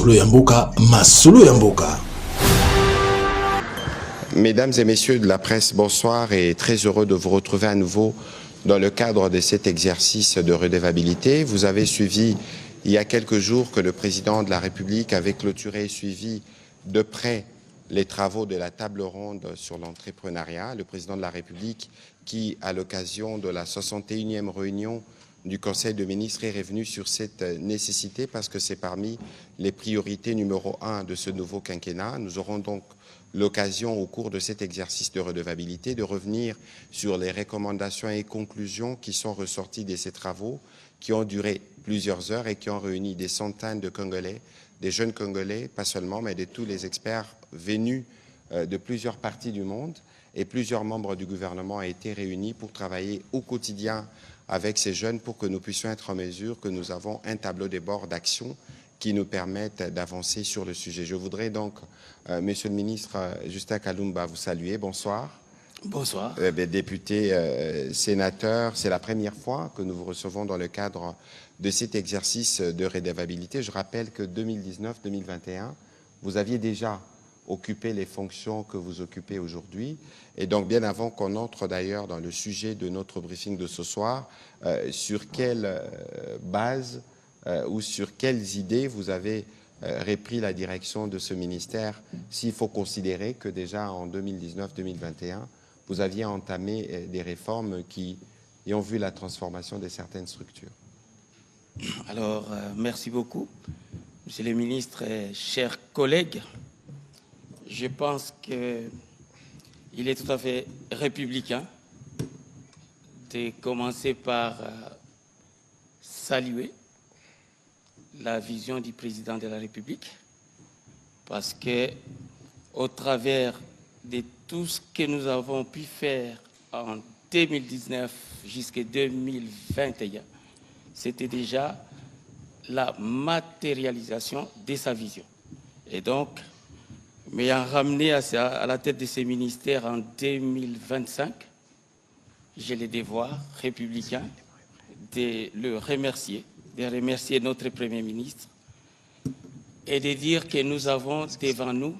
Masolo Yamboka, Masolo Yamboka. Mesdames et messieurs de la presse, bonsoir et très heureux de vous retrouver à nouveau dans le cadre de cet exercice de redevabilité. Vous avez suivi il y a quelques jours que le président de la République avait clôturé et suivi de près les travaux de la table ronde sur l'entrepreneuriat. Le président de la République qui, à l'occasion de la 61e réunion du Conseil de ministres, est revenu sur cette nécessité parce que c'est parmi les priorités numéro 1 de ce nouveau quinquennat. Nous aurons donc l'occasion au cours de cet exercice de redevabilité de revenir sur les recommandations et conclusions qui sont ressorties de ces travaux qui ont duré plusieurs heures et qui ont réuni des centaines de Congolais, des jeunes Congolais, pas seulement, mais de tous les experts venus de plusieurs parties du monde, et plusieurs membres du gouvernement ont été réunis pour travailler au quotidien avec ces jeunes pour que nous puissions être en mesure que nous avons un tableau de bord d'action qui nous permettent d'avancer sur le sujet. Je voudrais donc, Monsieur le ministre Justin Kalumba, vous saluer. Bonsoir. Bonsoir. Député, sénateur, c'est la première fois que nous vous recevons dans le cadre de cet exercice de redevabilité. Je rappelle que 2019-2021, vous aviez déjà occupé les fonctions que vous occupez aujourd'hui. Et donc, bien avant qu'on entre d'ailleurs dans le sujet de notre briefing de ce soir, sur quelle base ou sur quelles idées vous avez repris la direction de ce ministère, s'il faut considérer que déjà en 2019-2021, vous aviez entamé des réformes qui ont vu la transformation de certaines structures. Alors, merci beaucoup. Monsieur le ministre, chers collègues, je pense qu'il est tout à fait républicain de commencer par saluer la vision du président de la République, parce que au travers de tout ce que nous avons pu faire en 2019 jusqu'à 2021, c'était déjà la matérialisation de sa vision. Et donc, m'ayant ramené à la tête de ces ministères en 2025, j'ai le devoir républicain de le remercier, de remercier notre Premier ministre et de dire que nous avons devant nous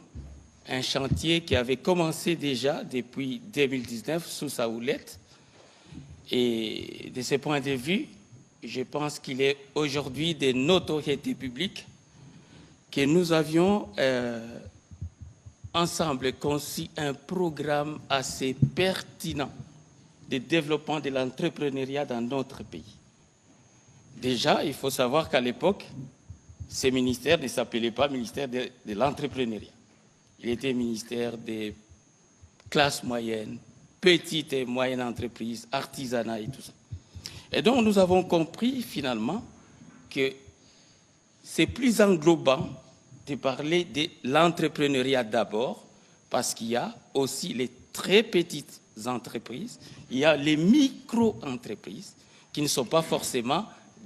un chantier qui avait commencé déjà depuis 2019 sous sa houlette. Et de ce point de vue, je pense qu'il est aujourd'hui de notoriété publique que nous avions ensemble conçu un programme assez pertinent de développement de l'entrepreneuriat dans notre pays. Déjà, il faut savoir qu'à l'époque, ce ministère ne s'appelait pas ministère de l'entrepreneuriat. Il était ministère des classes moyennes, petites et moyennes entreprises, artisanat et tout ça. Et donc, nous avons compris finalement que c'est plus englobant de parler de l'entrepreneuriat d'abord, parce qu'il y a aussi les très petites entreprises, il y a les micro-entreprises qui ne sont pas forcément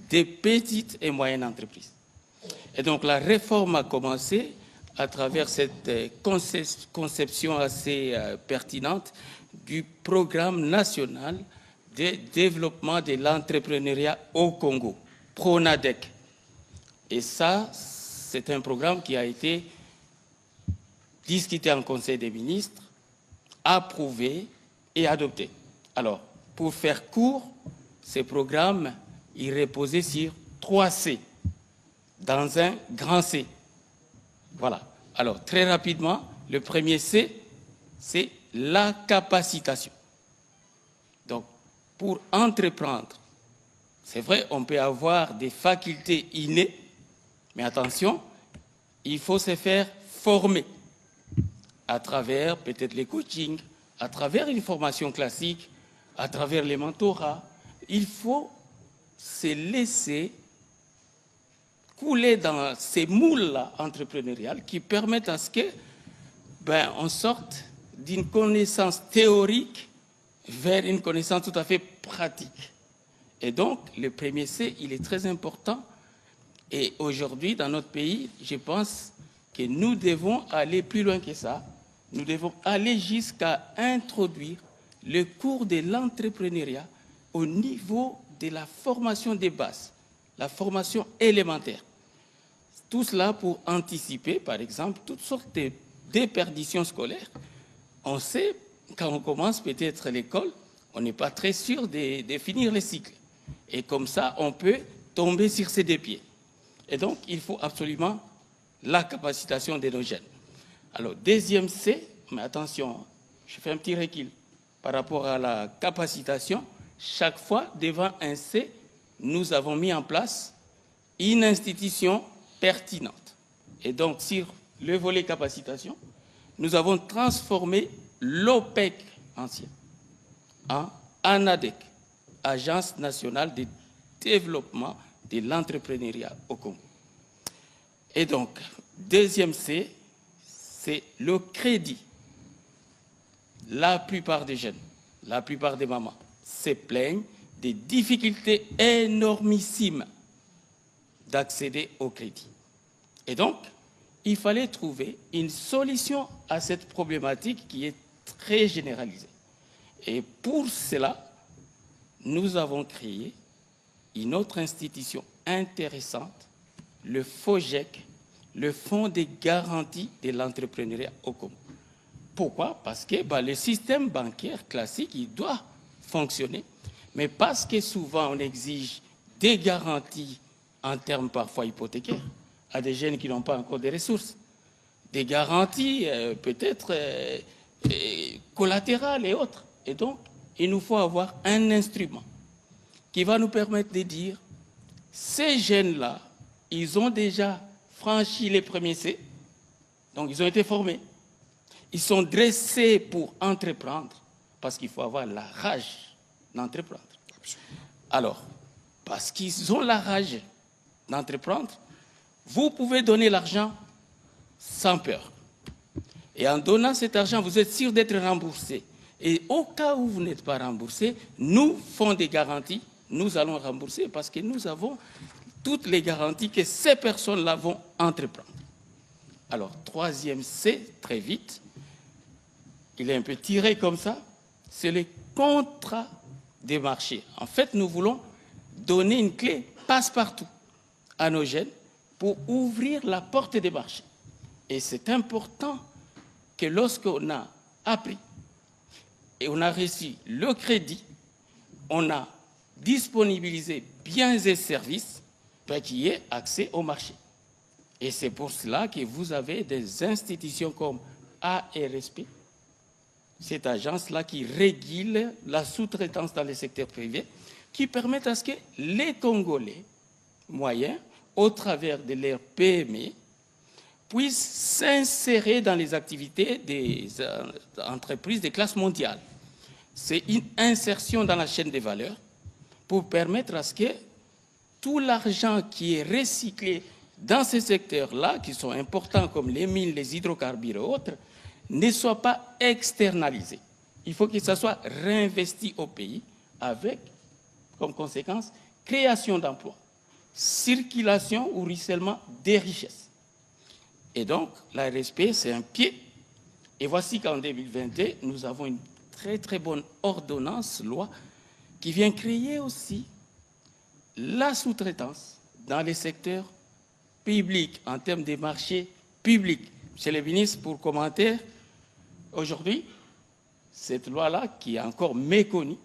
des petites et moyennes entreprises. Et donc la réforme a commencé à travers cette conception assez pertinente du programme national de développement de l'entrepreneuriat au Congo, PRONADEC. Et ça, c'est un programme qui a été discuté en Conseil des ministres, approuvé et adopté. Alors, pour faire court, ce programme, il reposait sur 3 C, dans un grand C. Voilà. Alors, très rapidement, le premier C, c'est la capacitation. Donc, pour entreprendre, c'est vrai, on peut avoir des facultés innées, mais attention, il faut se faire former à travers peut-être les coachings, à travers une formation classique, à travers les mentorats. Il faut se laisser couler dans ces moules-là entrepreneuriales qui permettent à ce que on sorte d'une connaissance théorique vers une connaissance tout à fait pratique. Et donc, le premier C, il est très important. Et aujourd'hui, dans notre pays, je pense que nous devons aller plus loin que ça. Nous devons aller jusqu'à introduire le cours de l'entrepreneuriat au niveau de la formation des bases, la formation élémentaire. Tout cela pour anticiper, par exemple, toutes sortes de déperditions scolaires. On sait, quand on commence peut-être l'école, on n'est pas très sûr de finir le cycle. Et comme ça, on peut tomber sur ses deux pieds. Et donc, il faut absolument la capacitation de nos jeunes. Alors, deuxième C, mais attention, je fais un petit recul. Par rapport à la capacitation, chaque fois, devant un C, nous avons mis en place une institution pertinente. Et donc, sur le volet capacitation, nous avons transformé l'OPEC ancien en ANADEC, Agence nationale de développement de l'entrepreneuriat au Congo. Et donc, deuxième C, c'est le crédit. La plupart des jeunes, la plupart des mamans se plaignent des difficultés énormissimes d'accéder au crédit. Et donc, il fallait trouver une solution à cette problématique qui est très généralisée. Et pour cela, nous avons créé une autre institution intéressante, le FOGEC, le Fonds de garantie de l'entrepreneuriat au Congo. Pourquoi? Parce que le système bancaire classique, il doit fonctionner, mais parce que souvent on exige des garanties en termes parfois hypothécaires à des jeunes qui n'ont pas encore de ressources, des garanties peut-être collatérales et autres. Et donc, il nous faut avoir un instrument qui va nous permettre de dire, ces jeunes-là, ils ont déjà franchi les premiers C, donc ils ont été formés. Ils sont dressés pour entreprendre, parce qu'il faut avoir la rage d'entreprendre. Alors, parce qu'ils ont la rage d'entreprendre, vous pouvez donner l'argent sans peur. Et en donnant cet argent, vous êtes sûr d'être remboursé. Et au cas où vous n'êtes pas remboursé, nous faisons des garanties, nous allons rembourser parce que nous avons toutes les garanties que ces personnes-là vont entreprendre. Alors, troisième C, très vite, il est un peu tiré comme ça, c'est le contrat des marchés. En fait, nous voulons donner une clé passe-partout à nos jeunes pour ouvrir la porte des marchés. Et c'est important que lorsqu'on a appris et on a reçu le crédit, on a disponibilisé biens et services pour qu'il y ait accès au marché. Et c'est pour cela que vous avez des institutions comme ARSP, cette agence-là qui régule la sous-traitance dans le secteur privé, qui permettent à ce que les Congolais moyens, au travers de leur PME, puissent s'insérer dans les activités des entreprises de classe mondiale. C'est une insertion dans la chaîne des valeurs pour permettre à ce que tout l'argent qui est recyclé dans ces secteurs-là, qui sont importants comme les mines, les hydrocarbures et autres, ne soit pas externalisé. Il faut que ça soit réinvesti au pays avec, comme conséquence, création d'emplois, circulation ou ruissellement des richesses. Et donc, la RSP, c'est un pied. Et voici qu'en 2022, nous avons une très très bonne ordonnance, loi, qui vient créer aussi la sous-traitance dans les secteurs publics, en termes des marchés publics. Monsieur le ministre, pour commentaire, aujourd'hui, cette loi-là, qui est encore méconnue,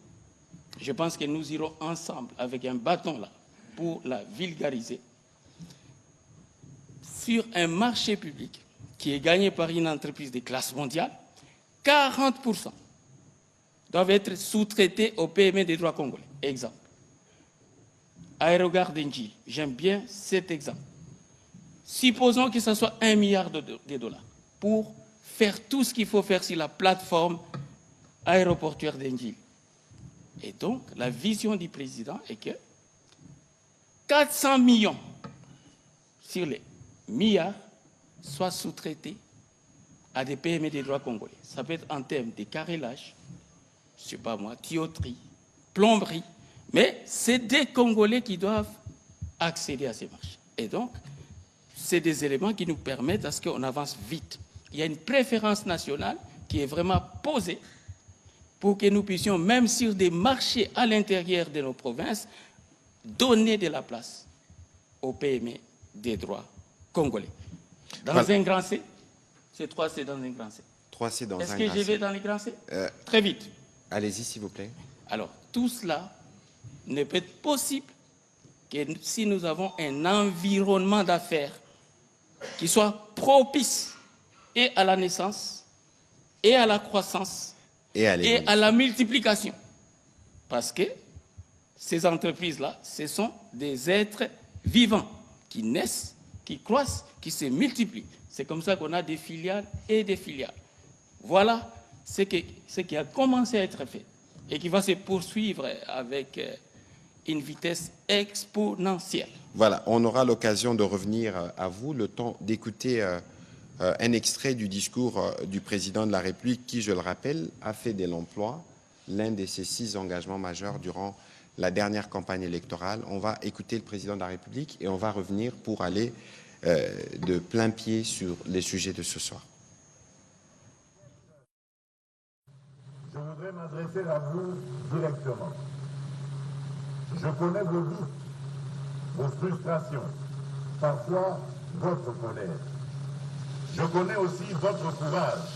je pense que nous irons ensemble avec un bâton là pour la vulgariser sur un marché public qui est gagné par une entreprise de classe mondiale. 40% doivent être sous-traités au PME des droits congolais. Exemple. Aérogare d'Engie, j'aime bien cet exemple. Supposons que ce soit 1 milliard de dollars pour faire tout ce qu'il faut faire sur la plateforme aéroportuaire d'Engie. Et donc, la vision du président est que 400 millions sur les milliards soient sous-traités à des PME des droits congolais. Ça peut être en termes de carrelage, je ne sais pas moi, tuyauterie, plomberie, mais c'est des Congolais qui doivent accéder à ces marchés. Et donc, c'est des éléments qui nous permettent à ce qu'on avance vite. Il y a une préférence nationale qui est vraiment posée pour que nous puissions, même sur des marchés à l'intérieur de nos provinces, donner de la place aux PME des droits congolais. Dans Voilà. un grand C, c'est 3 C dans un grand C. 3 C dans un Est-ce grand que je C. vais dans les grands C? Très vite. Allez-y, s'il vous plaît. Alors, tout cela ne peut être possible que si nous avons un environnement d'affaires qui soit propice et à la naissance, et à la croissance, Et à la multiplication. Parce que ces entreprises-là, ce sont des êtres vivants qui naissent, qui croissent, qui se multiplient. C'est comme ça qu'on a des filiales et des filiales. Voilà ce qui a commencé à être fait et qui va se poursuivre avec une vitesse exponentielle. Voilà, on aura l'occasion de revenir à vous, le temps d'écouter un extrait du discours du président de la République qui, je le rappelle, a fait de l'emploi l'un de ses 6 engagements majeurs durant la dernière campagne électorale. On va écouter le président de la République et on va revenir pour aller de plein pied sur les sujets de ce soir. Je voudrais m'adresser à vous directement. Je connais vos doutes, vos frustrations, parfois votre colère. Je connais aussi votre courage,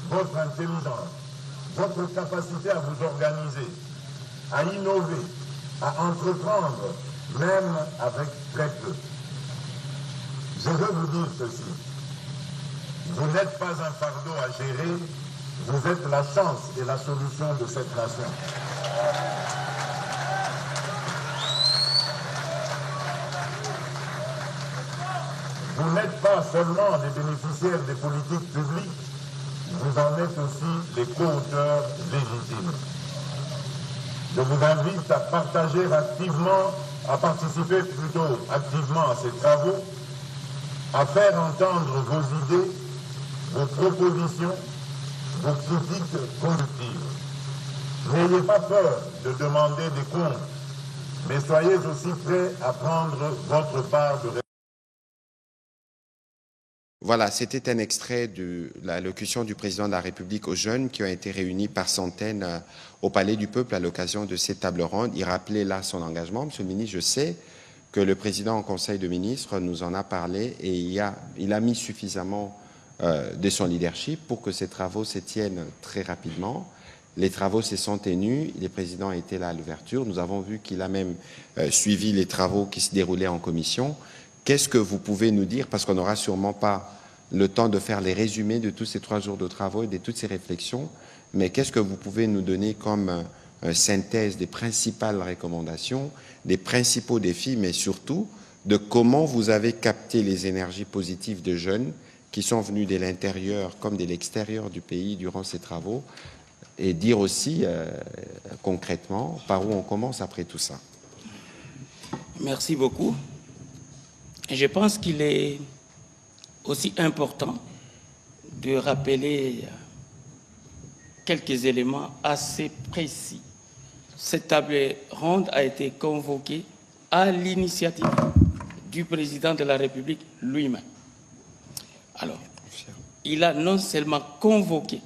votre intelligence, votre capacité à vous organiser, à innover, à entreprendre, même avec très peu. Je veux vous dire ceci. Vous n'êtes pas un fardeau à gérer, vous êtes la chance et la solution de cette nation. Vous n'êtes pas seulement des bénéficiaires des politiques publiques, vous en êtes aussi les co-auteurs légitimes. Je vous invite à partager activement, à participer plutôt activement à ces travaux, à faire entendre vos idées, vos propositions, vos critiques constructives. N'ayez pas peur de demander des comptes, mais soyez aussi prêts à prendre votre part de Voilà, c'était un extrait de l'allocution du président de la République aux jeunes qui ont été réunis par centaines au Palais du Peuple à l'occasion de cette table ronde. Il rappelait là son engagement. Monsieur le ministre, je sais que le président en Conseil de ministres nous en a parlé et il a mis suffisamment de son leadership pour que ces travaux se tiennent très rapidement. Les travaux se sont tenus, le président était là à l'ouverture. Nous avons vu qu'il a même suivi les travaux qui se déroulaient en commission. Qu'est-ce que vous pouvez nous dire, parce qu'on n'aura sûrement pas le temps de faire les résumés de tous ces 3 jours de travaux et de toutes ces réflexions, mais qu'est-ce que vous pouvez nous donner comme synthèse des principales recommandations, des principaux défis, mais surtout de comment vous avez capté les énergies positives de jeunes qui sont venus de l'intérieur comme de l'extérieur du pays durant ces travaux, et dire aussi concrètement par où on commence après tout ça. Merci beaucoup. Je pense qu'il est aussi important de rappeler quelques éléments assez précis. Cette table ronde a été convoquée à l'initiative du président de la République lui-même. Alors, il a non seulement convoqué,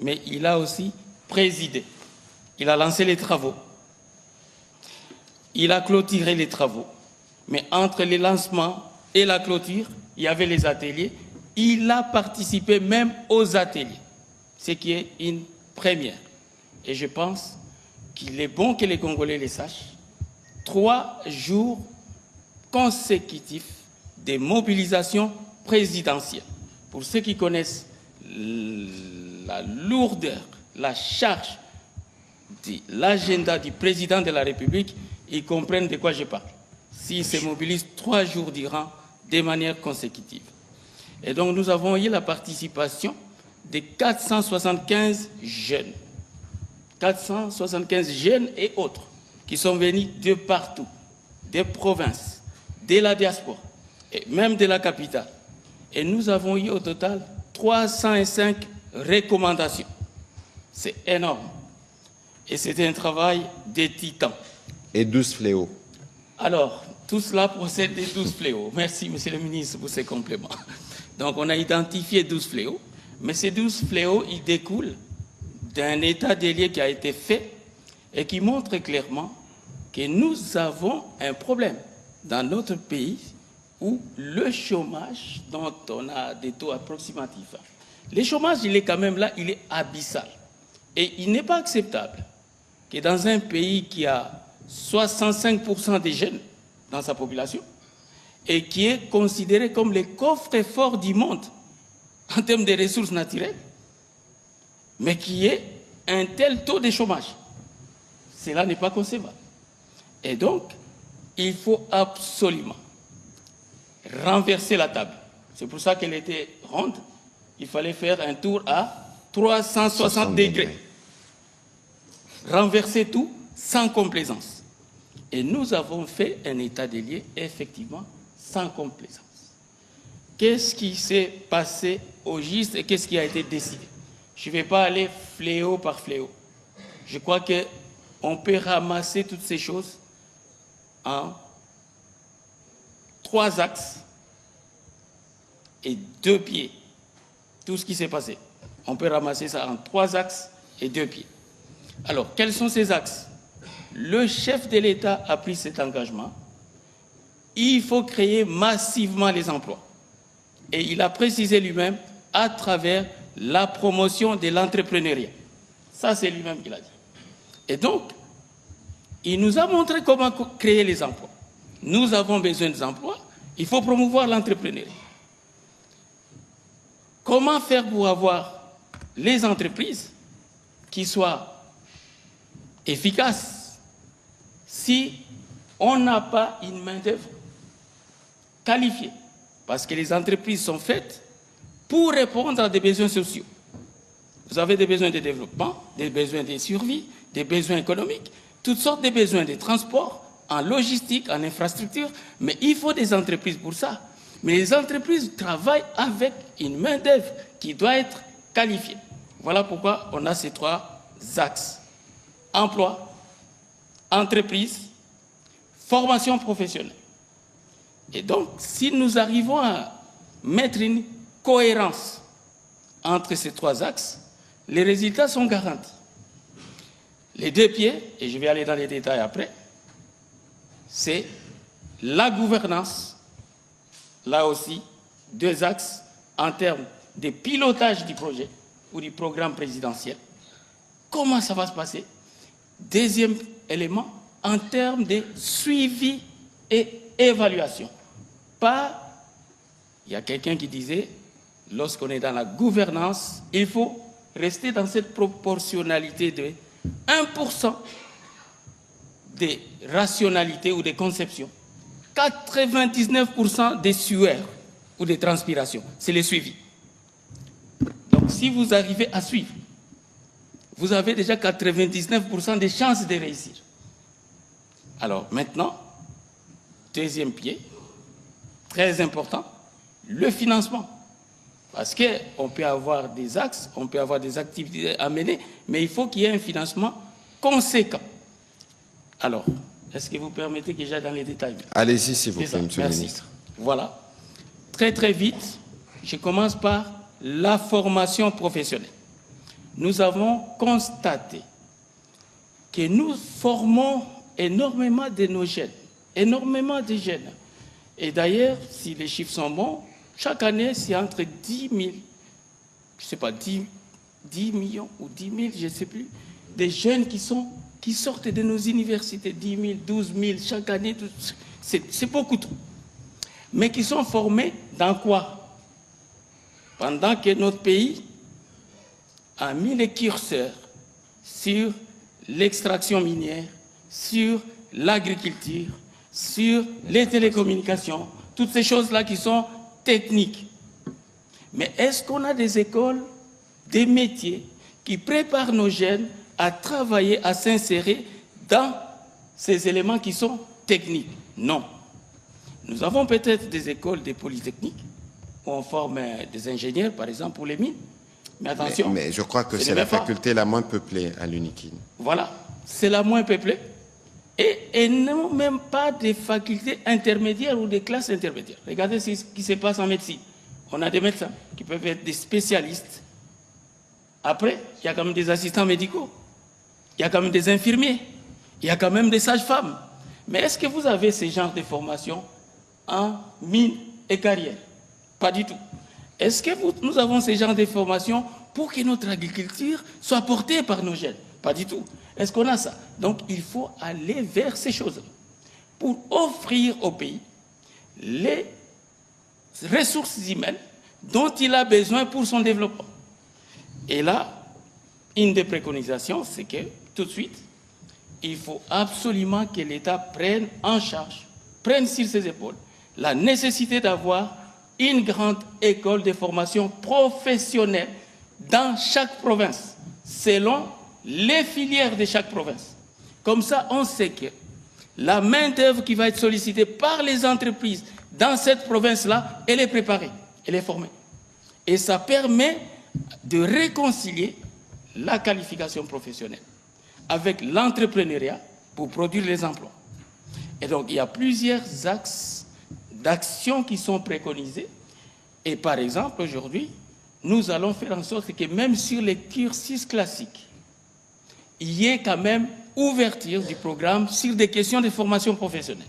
mais il a aussi présidé. Il a lancé les travaux. Il a clôturé les travaux. Mais entre les lancements et la clôture, il y avait les ateliers. Il a participé même aux ateliers, ce qui est une première. Et je pense qu'il est bon que les Congolais le sachent. 3 jours consécutifs de mobilisation présidentielle. Pour ceux qui connaissent la lourdeur, la charge de l'agenda du président de la République, ils comprennent de quoi je parle. S'ils se mobilisent 3 jours durant de manière consécutive. Et donc nous avons eu la participation de 475 jeunes. 475 jeunes et autres qui sont venus de partout, des provinces, de la diaspora et même de la capitale. Et nous avons eu au total 305 recommandations. C'est énorme. Et c'était un travail de titan. Et 12 fléaux. Alors, tout cela procède des 12 fléaux. Merci, Monsieur le ministre, pour ces compléments. Donc, on a identifié 12 fléaux, mais ces 12 fléaux, ils découlent d'un état des lieux qui a été fait et qui montre clairement que nous avons un problème dans notre pays où le chômage, dont on a des taux approximatifs, le chômage, il est quand même là, il est abyssal. Et il n'est pas acceptable que dans un pays qui a 65% des jeunes dans sa population et qui est considéré comme le coffre-fort du monde en termes de ressources naturelles, mais qui ait un tel taux de chômage. Cela n'est pas concevable. Et donc, il faut absolument renverser la table. C'est pour ça qu'elle était ronde. Il fallait faire un tour à 360 degrés. Renverser tout sans complaisance. Et nous avons fait un état des lieux, effectivement, sans complaisance. Qu'est-ce qui s'est passé au juste et qu'est-ce qui a été décidé? Je ne vais pas aller fléau par fléau. Je crois qu'on peut ramasser toutes ces choses en 3 axes et 2 pieds. Tout ce qui s'est passé. On peut ramasser ça en 3 axes et 2 pieds. Alors, quels sont ces axes? Le chef de l'État a pris cet engagement. Il faut créer massivement les emplois. Et il a précisé lui-même à travers la promotion de l'entrepreneuriat. Ça, c'est lui-même qui l'a dit. Et donc, il nous a montré comment créer les emplois. Nous avons besoin d'emplois, il faut promouvoir l'entrepreneuriat. Comment faire pour avoir les entreprises qui soient efficaces si on n'a pas une main-d'œuvre qualifiée? Parce que les entreprises sont faites pour répondre à des besoins sociaux. Vous avez des besoins de développement, des besoins de survie, des besoins économiques, toutes sortes de besoins de transport, en logistique, en infrastructure, mais il faut des entreprises pour ça. Mais les entreprises travaillent avec une main-d'œuvre qui doit être qualifiée. Voilà pourquoi on a ces 3 axes. Emploi, entreprise, formation professionnelle. Et donc, si nous arrivons à mettre une cohérence entre ces 3 axes, les résultats sont garantis. Les 2 pieds, et je vais aller dans les détails après, c'est la gouvernance, là aussi, 2 axes en termes de pilotage du projet ou du programme présidentiel. Comment ça va se passer? Deuxième élément, en termes de suivi et évaluation. Il y a quelqu'un qui disait, lorsqu'on est dans la gouvernance, il faut rester dans cette proportionnalité de 1% des rationalités ou des conceptions, 99% des sueurs ou des transpirations, c'est le suivi. Donc si vous arrivez à suivre, vous avez déjà 99% des chances de réussir. Alors maintenant, deuxième pied, très important, le financement. Parce qu'on peut avoir des axes, on peut avoir des activités à mener, mais il faut qu'il y ait un financement conséquent. Alors, est-ce que vous permettez que j'aille dans les détails? Allez-y, s'il vous plaît, Monsieur le ministre. Voilà. Très, très vite, je commence par la formation professionnelle. Nous avons constaté que nous formons énormément de nos jeunes, énormément de jeunes. Et d'ailleurs, si les chiffres sont bons, chaque année, c'est entre 10 000, je ne sais pas, 10 millions ou 10 000, je ne sais plus, des jeunes qui sortent de nos universités, 10 000, 12 000 chaque année, c'est beaucoup trop. Mais qui sont formés dans quoi? Pendant que notre pays a mis les curseurs sur l'extraction minière, sur l'agriculture, sur les télécommunications, toutes ces choses-là qui sont techniques. Mais est-ce qu'on a des écoles, des métiers qui préparent nos jeunes à travailler, à s'insérer dans ces éléments qui sont techniques? Non. Nous avons peut-être des écoles, des polytechniques, où on forme des ingénieurs, par exemple, pour les mines. Mais attention. Mais je crois que c'est la faculté la moins peuplée à l'UNIKIN. Voilà, c'est la moins peuplée. Et non même pas des facultés intermédiaires ou des classes intermédiaires. Regardez ce qui se passe en médecine. On a des médecins qui peuvent être des spécialistes. Après, il y a quand même des assistants médicaux. Il y a quand même des infirmiers. Il y a quand même des sages-femmes. Mais est-ce que vous avez ce genre de formation en mines et carrières. Pas du tout. Est-ce que nous avons ce genre de formation pour que notre agriculture soit portée par nos jeunes? Pas du tout. Est-ce qu'on a ça? Donc, il faut aller vers ces choses-là pour offrir au pays les ressources humaines dont il a besoin pour son développement. Et là, une des préconisations, c'est que, tout de suite, il faut absolument que l'État prenne en charge, prenne sur ses épaules, la nécessité d'avoir une grande école de formation professionnelle dans chaque province, selon les filières de chaque province. Comme ça, on sait que la main-d'œuvre qui va être sollicitée par les entreprises dans cette province-là, elle est préparée, elle est formée. Et ça permet de réconcilier la qualification professionnelle avec l'entrepreneuriat pour produire les emplois. Et donc, il y a plusieurs axes d'action qui sont préconisés. Et par exemple, aujourd'hui, nous allons faire en sorte que même sur les cursus classiques, il y ait quand même ouverture du programme sur des questions de formation professionnelle,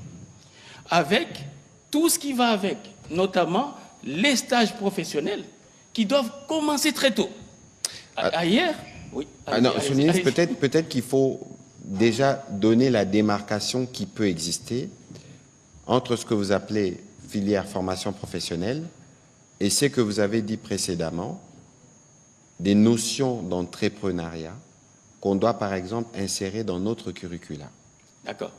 avec tout ce qui va avec, notamment les stages professionnels qui doivent commencer très tôt. Ailleurs, oui. Non, Monsieur le ministre, peut-être qu'il faut déjà donner la démarcation qui peut exister entre ce que vous appelez filière formation professionnelle et ce que vous avez dit précédemment, des notions d'entrepreneuriat qu'on doit, par exemple, insérer dans notre curricula. D'accord.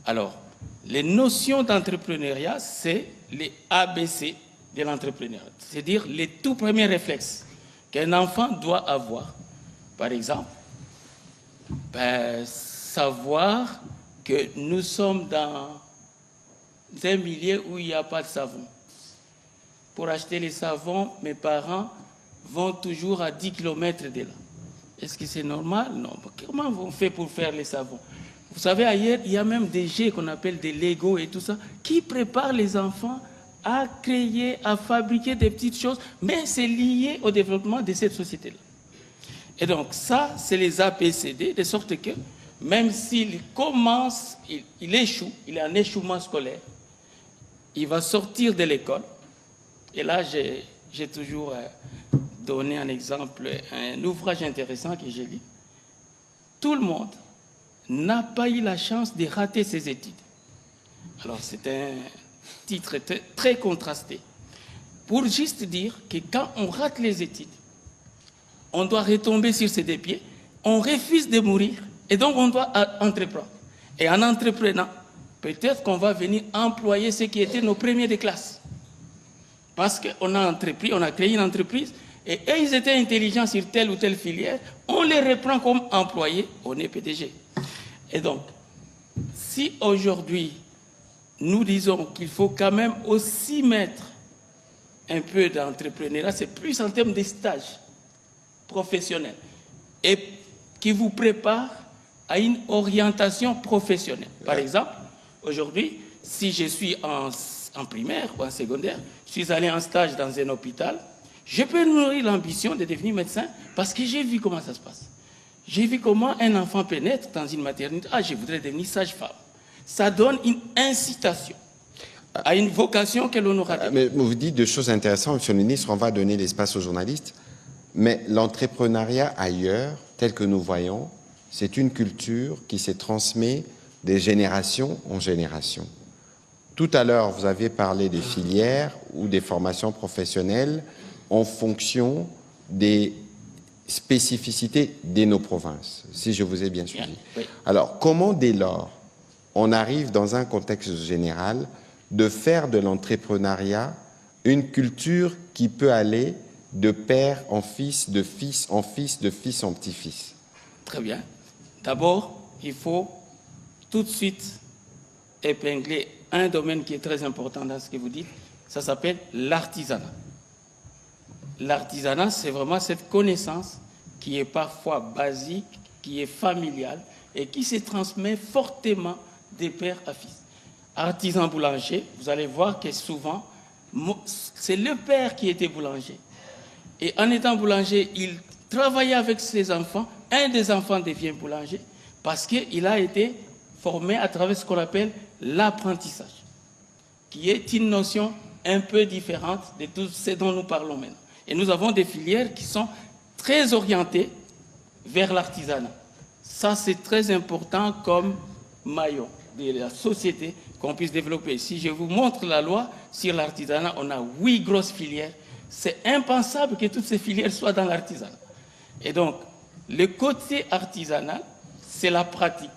Alors, les notions d'entrepreneuriat, c'est les ABC de l'entrepreneuriat, c'est-à-dire les tout premiers réflexes qu'un enfant doit avoir. Par exemple, savoir que nous sommes dans un milieu où il n'y a pas de savon. Pour acheter les savons, mes parents vont toujours à 10 km de là. Est-ce que c'est normal? Non. Comment on fait pour faire les savons? Vous savez, ailleurs, il y a même des jeux qu'on appelle des Lego et tout ça, qui préparent les enfants à créer, à fabriquer des petites choses, mais c'est lié au développement de cette société-là. Et donc ça, c'est les ABCD, de sorte que même s'il commence, il échoue, il est en échouement scolaire, il va sortir de l'école. Et là, j'ai toujours donné un exemple, un ouvrage intéressant que j'ai lu. Tout le monde n'a pas eu la chance de rater ses études. Alors, c'est un titre très contrasté, pour juste dire que quand on rate les études, on doit retomber sur ses deux pieds, on refuse de mourir, et donc on doit entreprendre. Et en entreprenant, peut-être qu'on va venir employer ceux qui étaient nos premiers de classe. Parce qu'on a entrepris, on a créé une entreprise, et eux, ils étaient intelligents sur telle ou telle filière, on les reprend comme employés, on est PDG. Et donc, si aujourd'hui, nous disons qu'il faut quand même aussi mettre un peu d'entrepreneuriat, c'est plus en termes de stage professionnel, et qui vous prépare à une orientation professionnelle. Par exemple, aujourd'hui, si je suis en primaire ou en secondaire, je suis allé en stage dans un hôpital, je peux nourrir l'ambition de devenir médecin parce que j'ai vu comment ça se passe. J'ai vu comment un enfant pénètre dans une maternité. Ah, je voudrais devenir sage-femme. Ça donne une incitation à une vocation que l'on aura. Mais vous dites des choses intéressantes, Monsieur le ministre, on va donner l'espace aux journalistes, mais l'entrepreneuriat ailleurs, tel que nous voyons, c'est une culture qui s'est transmise des générations en génération. Tout à l'heure, vous avez parlé des filières ou des formations professionnelles en fonction des spécificités de nos provinces, si je vous ai bien suivi. Oui. Alors, comment dès lors on arrive dans un contexte général de faire de l'entrepreneuriat une culture qui peut aller de père en fils, de fils en fils, de fils en petit-fils? Très bien. D'abord, il faut tout de suite épingler un domaine qui est très important dans ce que vous dites. Ça s'appelle l'artisanat. L'artisanat, c'est vraiment cette connaissance qui est parfois basique, qui est familiale et qui se transmet fortement de père à fils. Artisan boulanger, vous allez voir que souvent, c'est le père qui était boulanger. Et en étant boulanger, il travaillait avec ses enfants. Un des enfants devient boulanger parce qu'il a été formé à travers ce qu'on appelle l'apprentissage. qui est une notion un peu différente de tout ce dont nous parlons maintenant. Et nous avons des filières qui sont très orientées vers l'artisanat. Ça, c'est très important comme maillon de la société qu'on puisse développer. Si je vous montre la loi sur l'artisanat, on a 8 grosses filières. C'est impensable que toutes ces filières soient dans l'artisanat. Et donc, le côté artisanal, c'est la pratique.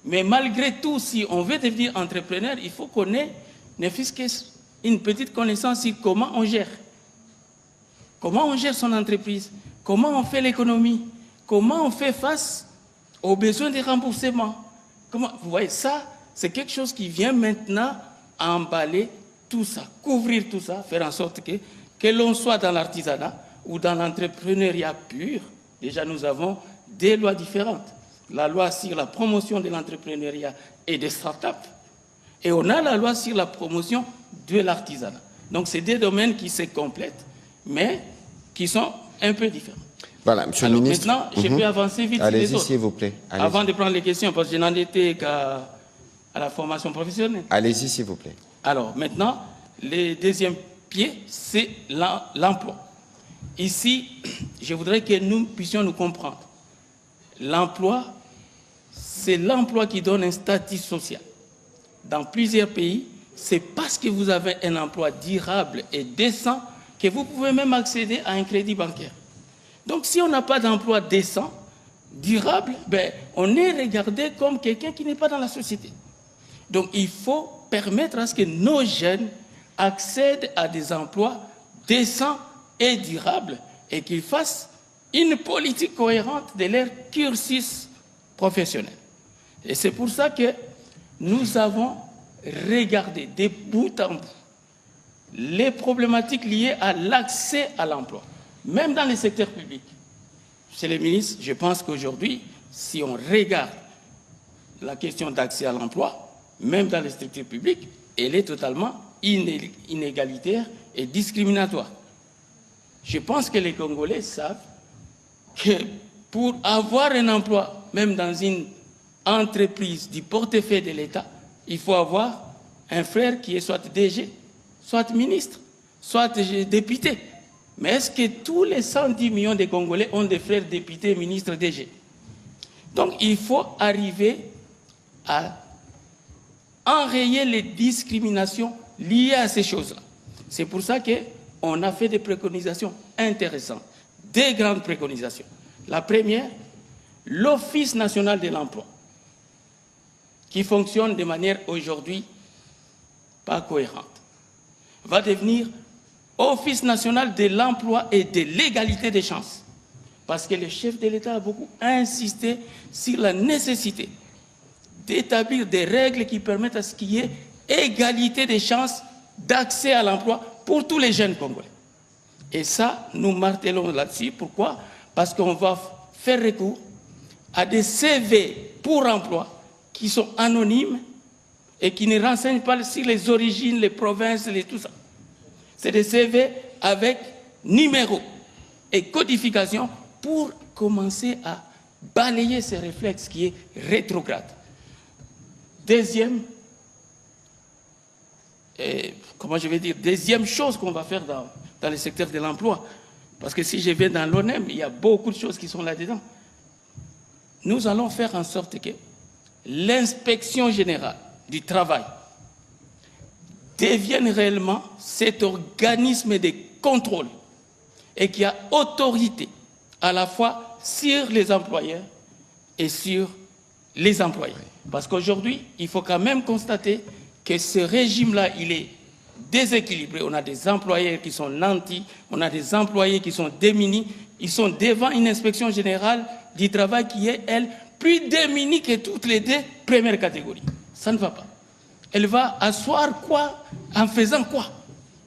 Mais malgré tout, si on veut devenir entrepreneur, il faut qu'on ait ne fût-ce qu'une petite connaissance sur comment on gère. Comment on gère son entreprise, comment on fait l'économie, comment on fait face aux besoins de remboursement. Vous voyez, ça, c'est quelque chose qui vient maintenant emballer tout ça, couvrir tout ça, faire en sorte que l'on soit dans l'artisanat ou dans l'entrepreneuriat pur. Déjà, nous avons des lois différentes. La loi sur la promotion de l'entrepreneuriat et des startups, et on a la loi sur la promotion de l'artisanat. Donc, c'est des domaines qui se complètent, mais qui sont un peu différents. Voilà, Monsieur le ministre. Maintenant, je peux avancer vite sur les autres. Allez-y, s'il vous plaît. Avant de prendre les questions, parce que je n'en étais qu'à la formation professionnelle. Allez-y, s'il vous plaît. Alors, maintenant, le deuxième pied, c'est l'emploi. Ici, je voudrais que nous puissions nous comprendre. L'emploi, c'est l'emploi qui donne un statut social. Dans plusieurs pays, c'est parce que vous avez un emploi durable et décent que vous pouvez même accéder à un crédit bancaire. Donc, si on n'a pas d'emploi décent, durable, on est regardé comme quelqu'un qui n'est pas dans la société. Donc, il faut permettre à ce que nos jeunes accèdent à des emplois décents et durables et qu'ils fassent une politique cohérente de leur cursus professionnel. Et c'est pour ça que nous avons regardé de bout en bout les problématiques liées à l'accès à l'emploi, même dans le secteur public. Monsieur le ministre, je pense qu'aujourd'hui, si on regarde la question d'accès à l'emploi, même dans les structures publiques, elle est totalement inégalitaire et discriminatoire. Je pense que les Congolais savent que pour avoir un emploi, même dans une entreprise du portefeuille de l'État, il faut avoir un frère qui est soit DG, soit ministre, soit député. Mais est-ce que tous les 110 millions de Congolais ont des frères députés, ministres, DG? Donc il faut arriver à enrayer les discriminations liées à ces choses-là. C'est pour ça qu'on a fait des préconisations intéressantes, des grandes préconisations. La première, l'Office national de l'emploi, qui fonctionne de manière aujourd'hui pas cohérente, va devenir Office national de l'emploi et de l'égalité des chances. Parce que le chef de l'État a beaucoup insisté sur la nécessité d'établir des règles qui permettent à ce qu'il y ait égalité des chances d'accès à l'emploi pour tous les jeunes Congolais. Et ça, nous martelons là-dessus. Pourquoi? Parce qu'on va faire recours à des CV pour emploi qui sont anonymes et qui ne renseignent pas sur les origines, les provinces, tout ça. C'est des CV avec numéro et codification pour commencer à balayer ces réflexes qui est rétrograde. Deuxième chose qu'on va faire dans le secteur de l'emploi, parce que si je vais dans l'ONEM, il y a beaucoup de choses qui sont là-dedans. Nous allons faire en sorte que l'inspection générale du travail devienne réellement cet organisme de contrôle et qui a autorité à la fois sur les employeurs et sur les employés. Parce qu'aujourd'hui, il faut quand même constater que ce régime-là, il est déséquilibré. On a des employeurs qui sont nantis, on a des employés qui sont démunis, ils sont devant une inspection générale du travail qui est, elle, plus démunie que toutes les deux premières catégories. Ça ne va pas. Elle va asseoir quoi? En faisant quoi?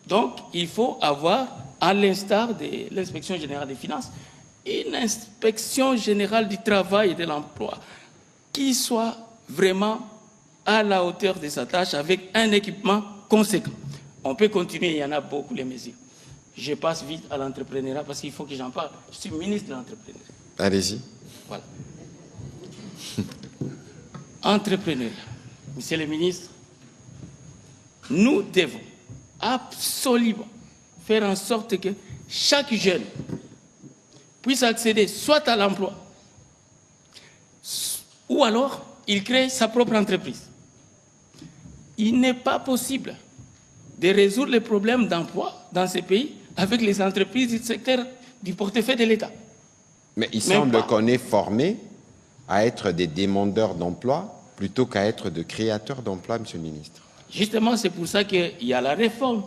Donc, il faut avoir, à l'instar de l'inspection générale des finances, une inspection générale du travail et de l'emploi qui soit vraiment à la hauteur de sa tâche avec un équipement conséquent. On peut continuer, il y en a beaucoup les mesures. Je passe vite à l'entrepreneuriat parce qu'il faut que j'en parle. Je suis ministre de l'entrepreneuriat. Allez-y. Voilà. Entrepreneuriat. Monsieur le ministre, nous devons absolument faire en sorte que chaque jeune puisse accéder soit à l'emploi, ou alors il crée sa propre entreprise. Il n'est pas possible de résoudre les problèmes d'emploi dans ces pays avec les entreprises du secteur du portefeuille de l'État. Mais il semble qu'on est formé à être des demandeurs d'emploi plutôt qu'à être de créateurs d'emplois, Monsieur le ministre. Justement, c'est pour ça qu'il y a la réforme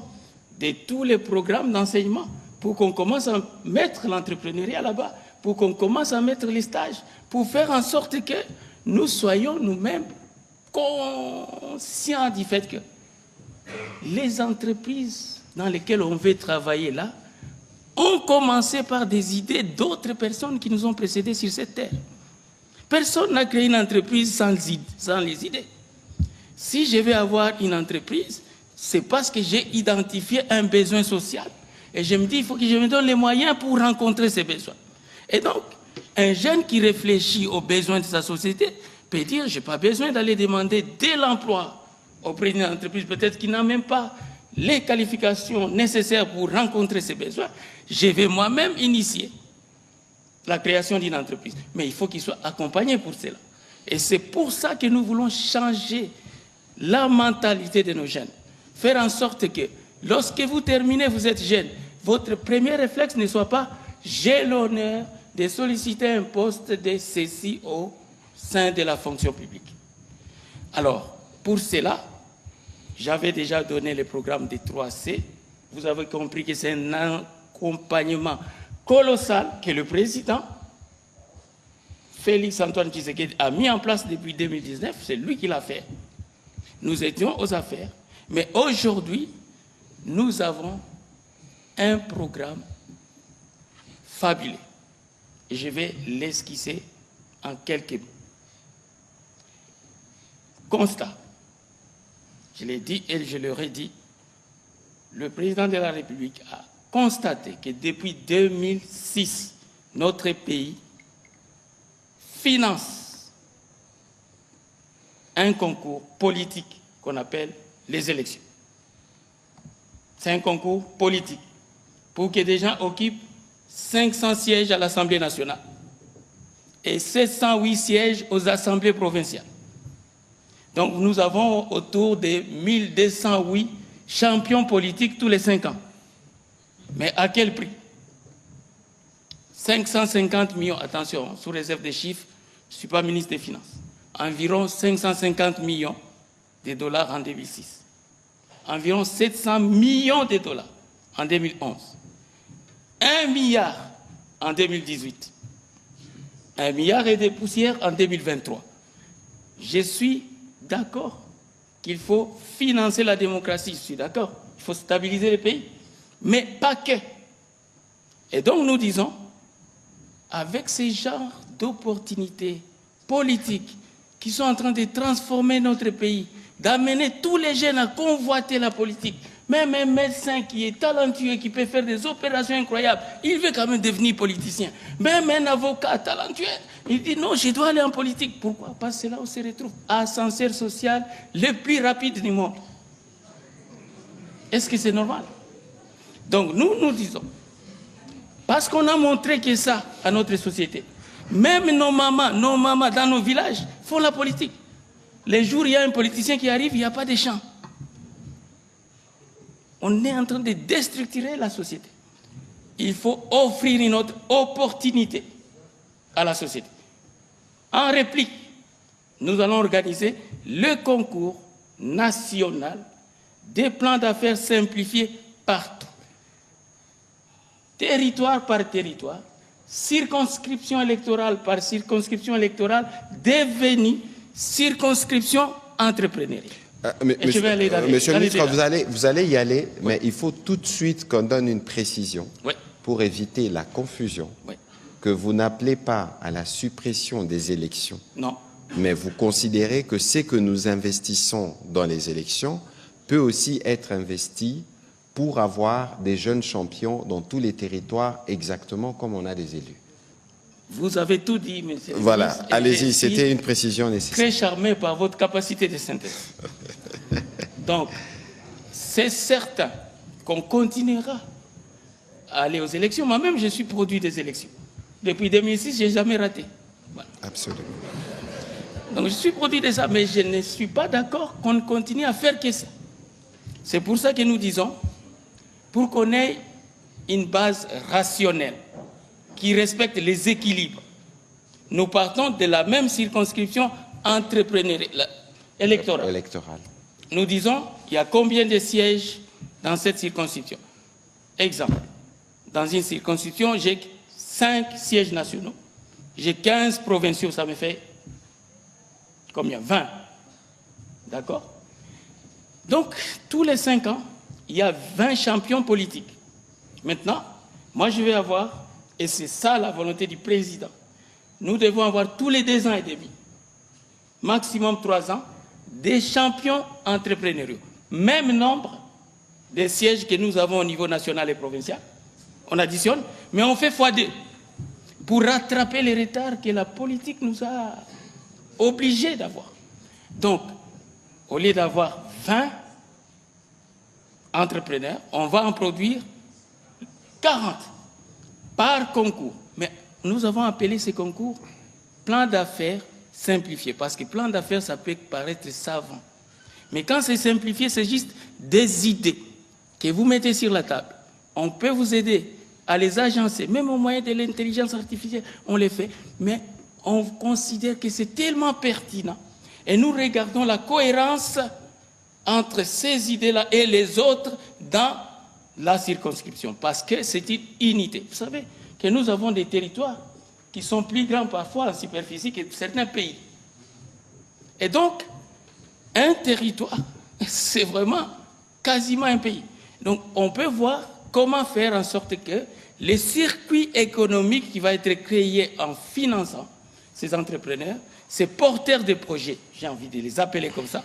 de tous les programmes d'enseignement pour qu'on commence à mettre l'entrepreneuriat là-bas, pour qu'on commence à mettre les stages, pour faire en sorte que nous soyons nous-mêmes conscients du fait que les entreprises dans lesquelles on veut travailler là ont commencé par des idées d'autres personnes qui nous ont précédés sur cette terre. Personne n'a créé une entreprise sans les idées. Si je vais avoir une entreprise, c'est parce que j'ai identifié un besoin social. Et je me dis, il faut que je me donne les moyens pour rencontrer ces besoins. Et donc, un jeune qui réfléchit aux besoins de sa société peut dire, je n'ai pas besoin d'aller demander de l'emploi auprès d'une entreprise peut-être qui n'a même pas les qualifications nécessaires pour rencontrer ces besoins. Je vais moi-même initier la création d'une entreprise. Mais il faut qu'il soit accompagné pour cela. Et c'est pour ça que nous voulons changer la mentalité de nos jeunes. Faire en sorte que lorsque vous terminez, vous êtes jeune, votre premier réflexe ne soit pas « j'ai l'honneur de solliciter un poste de ceci au sein de la fonction publique ». Alors, pour cela, j'avais déjà donné le programme des 3C. Vous avez compris que c'est un accompagnement colossal que le président Félix Antoine Tshisekedi a mis en place depuis 2019. C'est lui qui l'a fait. Nous étions aux affaires. Mais aujourd'hui, nous avons un programme fabuleux. Et je vais l'esquisser en quelques mots. Constat. Je l'ai dit et je le redis. Le président de la République a constaté que depuis 2006, notre pays finance un concours politique qu'on appelle les élections. C'est un concours politique pour que des gens occupent 500 sièges à l'Assemblée nationale et 708 sièges aux assemblées provinciales. Donc nous avons autour de 1208 champions politiques tous les 5 ans. Mais à quel prix? 550 millions, attention, sous réserve des chiffres, je ne suis pas ministre des Finances. Environ 550 millions de dollars en 2006. Environ 700 millions de dollars en 2011. 1 milliard en 2018. 1 milliard et des poussières en 2023. Je suis d'accord qu'il faut financer la démocratie, je suis d'accord. Il faut stabiliser le pays. Mais pas que. Et donc nous disons, avec ces genres d'opportunités politiques qui sont en train de transformer notre pays, d'amener tous les jeunes à convoiter la politique, même un médecin qui est talentueux, qui peut faire des opérations incroyables, il veut quand même devenir politicien. Même un avocat talentueux, il dit non, je dois aller en politique. Pourquoi? Parce que c'est là où se retrouve ascenseur social le plus rapide du monde. Est-ce que c'est normal? Donc nous disons, parce qu'on a montré que ça à notre société, même nos mamans dans nos villages font la politique. Les jours où il y a un politicien qui arrive, il n'y a pas de champ. On est en train de déstructurer la société. Il faut offrir une autre opportunité à la société. En réplique, nous allons organiser le concours national des plans d'affaires simplifiés partout. Territoire par territoire, circonscription électorale par circonscription électorale, devenue circonscription entrepreneuriale. Monsieur le ministre, vous allez y aller, oui. Mais il faut tout de suite qu'on donne une précision, oui, pour éviter la confusion, oui, que vous n'appelez pas à la suppression des élections. Non. Mais vous considérez que ce que nous investissons dans les élections peut aussi être investi pour avoir des jeunes champions dans tous les territoires, exactement comme on a des élus. Vous avez tout dit, monsieur. Voilà, allez-y, c'était une précision nécessaire. Très charmé par votre capacité de synthèse. Donc, c'est certain qu'on continuera à aller aux élections. Moi-même, je suis produit des élections. Depuis 2006, je n'ai jamais raté. Voilà. Absolument. Donc je suis produit de ça, mais je ne suis pas d'accord qu'on continue à faire que ça. C'est pour ça que nous disons, pour qu'on ait une base rationnelle qui respecte les équilibres, nous partons de la même circonscription électorale. Nous disons, il y a combien de sièges dans cette circonscription? Exemple, dans une circonscription, j'ai 5 sièges nationaux, j'ai 15 provinciaux, ça me fait combien? 20. D'accord? Donc, tous les 5 ans, il y a 20 champions politiques. Maintenant, moi je vais avoir, et c'est ça la volonté du président, nous devons avoir tous les 2 ans et demi, maximum 3 ans, des champions entrepreneuriaux. Même nombre de sièges que nous avons au niveau national et provincial. On additionne, mais on fait x2 pour rattraper les retards que la politique nous a obligés d'avoir. Donc, au lieu d'avoir 20 entrepreneurs, on va en produire 40 par concours. Mais nous avons appelé ces concours plan d'affaires simplifié, parce que plan d'affaires, ça peut paraître savant. Mais quand c'est simplifié, c'est juste des idées que vous mettez sur la table. On peut vous aider à les agencer, même au moyen de l'intelligence artificielle, on les fait, mais on considère que c'est tellement pertinent. Et nous regardons la cohérence entre ces idées-là et les autres dans la circonscription, parce que c'est une unité. Vous savez que nous avons des territoires qui sont plus grands parfois en superficie que certains pays. Et donc, un territoire, c'est vraiment quasiment un pays. Donc, on peut voir comment faire en sorte que les circuits économiques qui vont être créés en finançant ces entrepreneurs, ces porteurs de projets, j'ai envie de les appeler comme ça,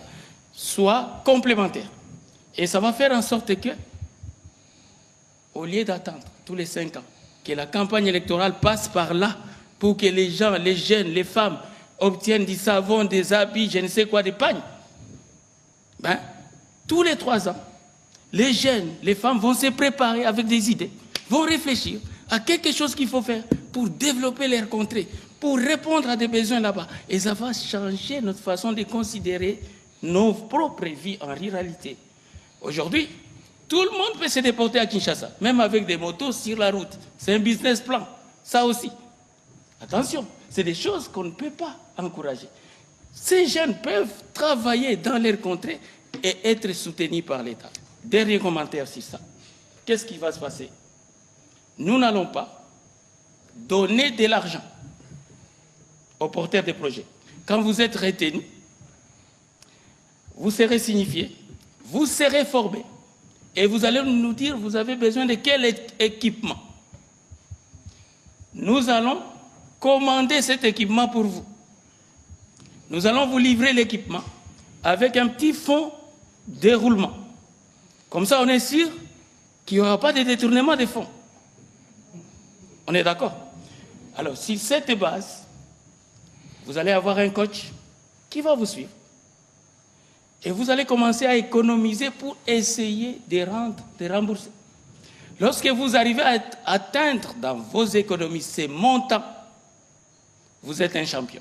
soient complémentaires. Et ça va faire en sorte que, au lieu d'attendre tous les 5 ans, que la campagne électorale passe par là pour que les gens, les jeunes, les femmes obtiennent du savon, des habits, je ne sais quoi, des pagnes, ben, tous les 3 ans, les jeunes, les femmes vont se préparer avec des idées, vont réfléchir à quelque chose qu'il faut faire pour développer leur contrée, pour répondre à des besoins là-bas. Et ça va changer notre façon de considérer nos propres vies en ruralité. Aujourd'hui, tout le monde peut se déporter à Kinshasa, même avec des motos sur la route. C'est un business plan, ça aussi. Attention, c'est des choses qu'on ne peut pas encourager. Ces jeunes peuvent travailler dans leur contrée et être soutenus par l'État. Dernier commentaire sur ça. Qu'est-ce qui va se passer? Nous n'allons pas donner de l'argent aux porteurs de projets. Quand vous êtes retenu, vous serez signifié, vous serez formé, et vous allez nous dire, vous avez besoin de quel équipement? Nous allons commander cet équipement pour vous. Nous allons vous livrer l'équipement avec un petit fonds de roulement. Comme ça, on est sûr qu'il n'y aura pas de détournement des fonds. On est d'accord? Alors, sur cette base, vous allez avoir un coach qui va vous suivre. Et vous allez commencer à économiser pour essayer de rembourser. Lorsque vous arrivez à atteindre dans vos économies ces montants, vous êtes un champion.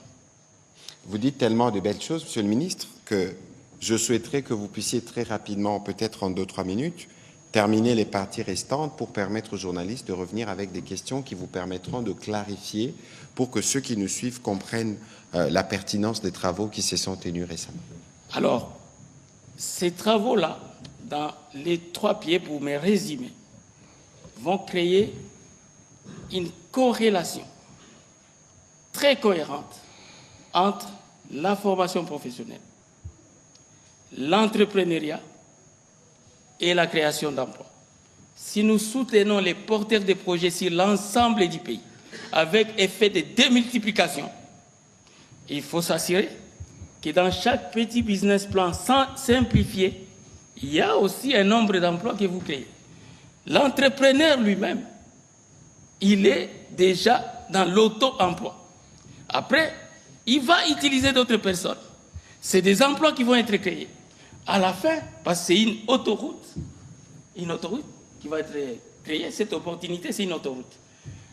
Vous dites tellement de belles choses, Monsieur le Ministre, que je souhaiterais que vous puissiez très rapidement, peut-être en 2-3 minutes, terminer les parties restantes pour permettre aux journalistes de revenir avec des questions qui vous permettront de clarifier pour que ceux qui nous suivent comprennent la pertinence des travaux qui se sont tenus récemment. Alors, ces travaux-là, dans les 3 pieds, pour me résumer, vont créer une corrélation très cohérente entre la formation professionnelle, l'entrepreneuriat et la création d'emplois. Si nous soutenons les porteurs de projets sur l'ensemble du pays, avec effet de démultiplication, il faut s'assurer que dans chaque petit business plan simplifié, il y a aussi un nombre d'emplois que vous créez. L'entrepreneur lui-même, il est déjà dans l'auto-emploi. Après, il va utiliser d'autres personnes. C'est des emplois qui vont être créés. à la fin, parce que c'est une autoroute qui va être créée, cette opportunité, c'est une autoroute.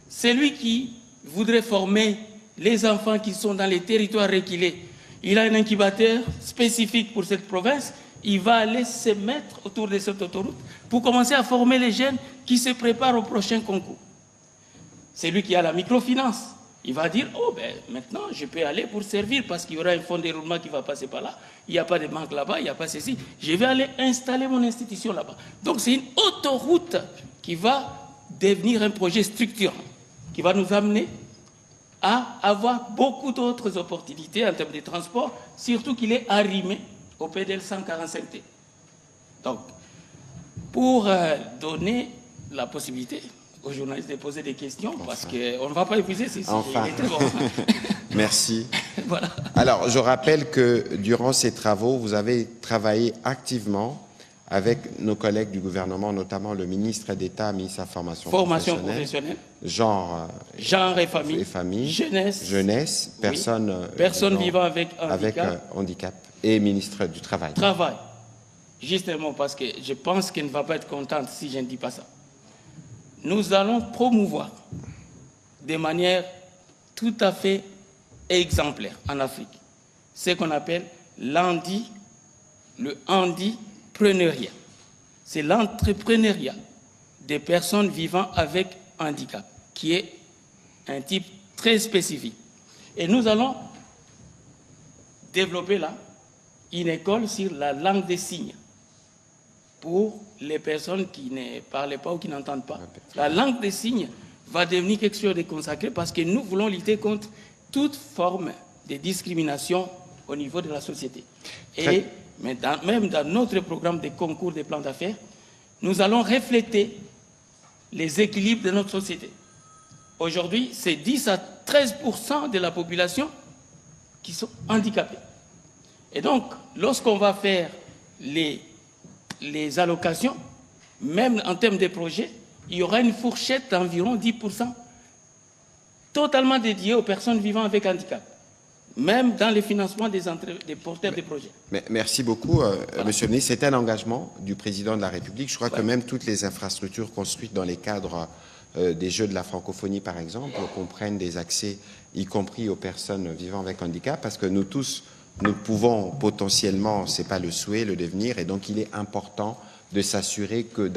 Celui qui voudrait former les enfants qui sont dans les territoires reculés, il a un incubateur spécifique pour cette province, il va aller se mettre autour de cette autoroute pour commencer à former les jeunes qui se préparent au prochain concours. C'est lui qui a la microfinance. Il va dire, oh ben maintenant je peux aller pour servir parce qu'il y aura un fonds de déroulement qui va passer par là, il n'y a pas de banque là-bas, il n'y a pas ceci, je vais aller installer mon institution là-bas. Donc c'est une autoroute qui va devenir un projet structurant, qui va nous amener à avoir beaucoup d'autres opportunités en termes de transport, surtout qu'il est arrimé au PDL 145T. Donc, pour donner la possibilité aux journalistes de poser des questions, parce qu'on ne va pas épuiser ces sujets. Enfin. Bon. Merci. Voilà. Alors, je rappelle que durant ces travaux, vous avez travaillé activement avec nos collègues du gouvernement, notamment le ministre d'État, ministre de la Formation professionnelle, genre et famille, jeunesse, personnes vivant avec handicap et ministre du Travail. Justement, parce que je pense qu'elle ne va pas être contente si je ne dis pas ça. Nous allons promouvoir de manière tout à fait exemplaire en Afrique ce qu'on appelle le handipreneuriat. C'est l'entrepreneuriat des personnes vivant avec handicap, qui est un type très spécifique. Et nous allons développer là une école sur la langue des signes pour les personnes qui ne parlent pas ou qui n'entendent pas. La langue des signes va devenir quelque chose de consacré parce que nous voulons lutter contre toute forme de discrimination au niveau de la société. Et même dans notre programme de concours des plans d'affaires, nous allons refléter les équilibres de notre société. Aujourd'hui, c'est 10 à 13% de la population qui sont handicapés. Et donc, lorsqu'on va faire les allocations, même en termes de projets, il y aura une fourchette d'environ 10% totalement dédiée aux personnes vivant avec handicap, même dans le financement des porteurs de projets. Merci beaucoup, Monsieur le ministre. C'est un engagement du président de la République. Je crois que même toutes les infrastructures construites dans les cadres des Jeux de la francophonie, par exemple, comprennent des accès, y compris aux personnes vivant avec handicap, parce que nous tous, nous pouvons potentiellement, ce n'est pas le souhait, le devenir, et donc il est important de s'assurer que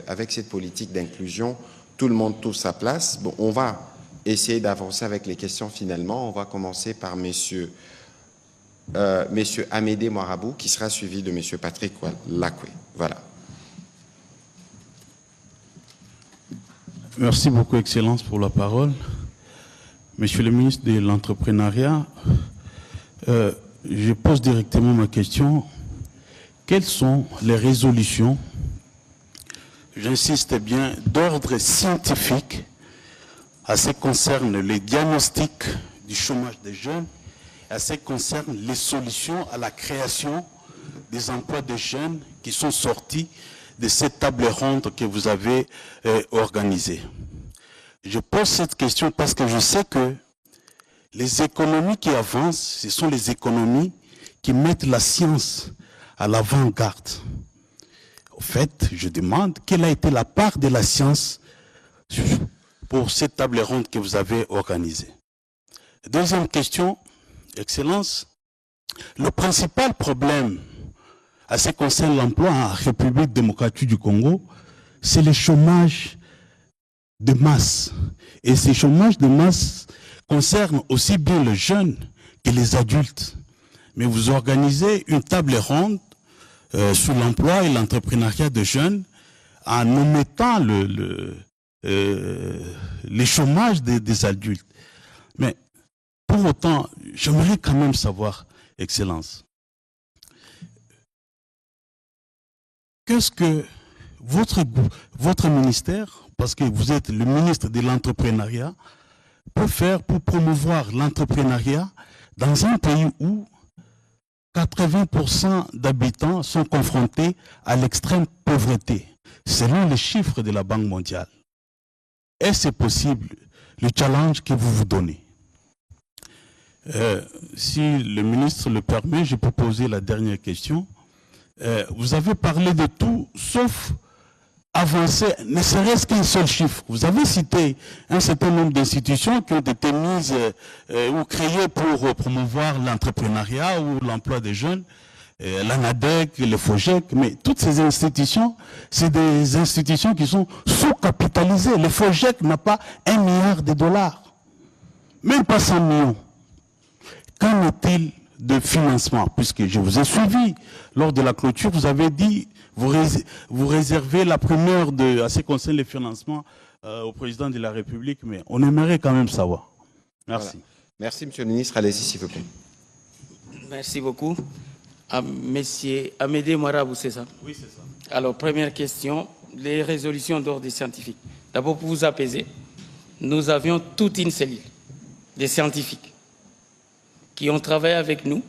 avec cette politique d'inclusion, tout le monde trouve sa place. Bon, on va essayer d'avancer avec les questions finalement. On va commencer par Monsieur Amédée Moirabou, qui sera suivi de Monsieur Patrick Lacoué. Voilà. Merci beaucoup, Excellence, pour la parole. Monsieur le ministre de l'Entrepreneuriat, je pose directement ma question. Quelles sont les résolutions, j'insiste bien, d'ordre scientifique à ce qui concerne les diagnostics du chômage des jeunes, à ce qui concerne les solutions à la création des emplois des jeunes qui sont sortis de cette table ronde que vous avez organisée. Je pose cette question parce que je sais que les économies qui avancent, ce sont les économies qui mettent la science à l'avant-garde. Au fait, je demande quelle a été la part de la science pour cette table ronde que vous avez organisée. Deuxième question, Excellence, le principal problème à ce qui concerne l'emploi en République démocratique du Congo, c'est le chômage de masse. Et ce chômage de masse concerne aussi bien les jeunes que les adultes. Mais vous organisez une table ronde sur l'emploi et l'entrepreneuriat des jeunes en omettant le chômage des adultes. Mais pour autant, j'aimerais quand même savoir, Excellence, qu'est-ce que votre ministère, parce que vous êtes le ministre de l'entrepreneuriat, peut faire pour promouvoir l'entrepreneuriat dans un pays où 80% d'habitants sont confrontés à l'extrême pauvreté, selon les chiffres de la Banque mondiale. Est-ce possible, le challenge que vous vous donnez? Si le ministre le permet, je peux poser la dernière question. vous avez parlé de tout, sauf avancer, ne serait-ce qu'un seul chiffre. Vous avez cité un certain nombre d'institutions qui ont été mises ou créées pour promouvoir l'entrepreneuriat ou l'emploi des jeunes, l'ANADEC, le FOGEC, mais toutes ces institutions, c'est des institutions qui sont sous-capitalisées. Le FOGEC n'a pas 1 milliard de dollars, même pas 100 millions. Qu'en est-il de financement? Puisque je vous ai suivi lors de la clôture, vous avez dit vous réservez la primeur à ce qui concerne les financements au président de la République, mais on aimerait quand même savoir. Merci. Voilà. Merci, monsieur le ministre. Allez-y, s'il vous plaît. Merci beaucoup. Monsieur Amédée Marabou, c'est ça? Oui, c'est ça. Alors, première question, les résolutions d'ordre scientifique. D'abord, pour vous apaiser, nous avions toute une cellule des scientifiques qui ont travaillé avec nous.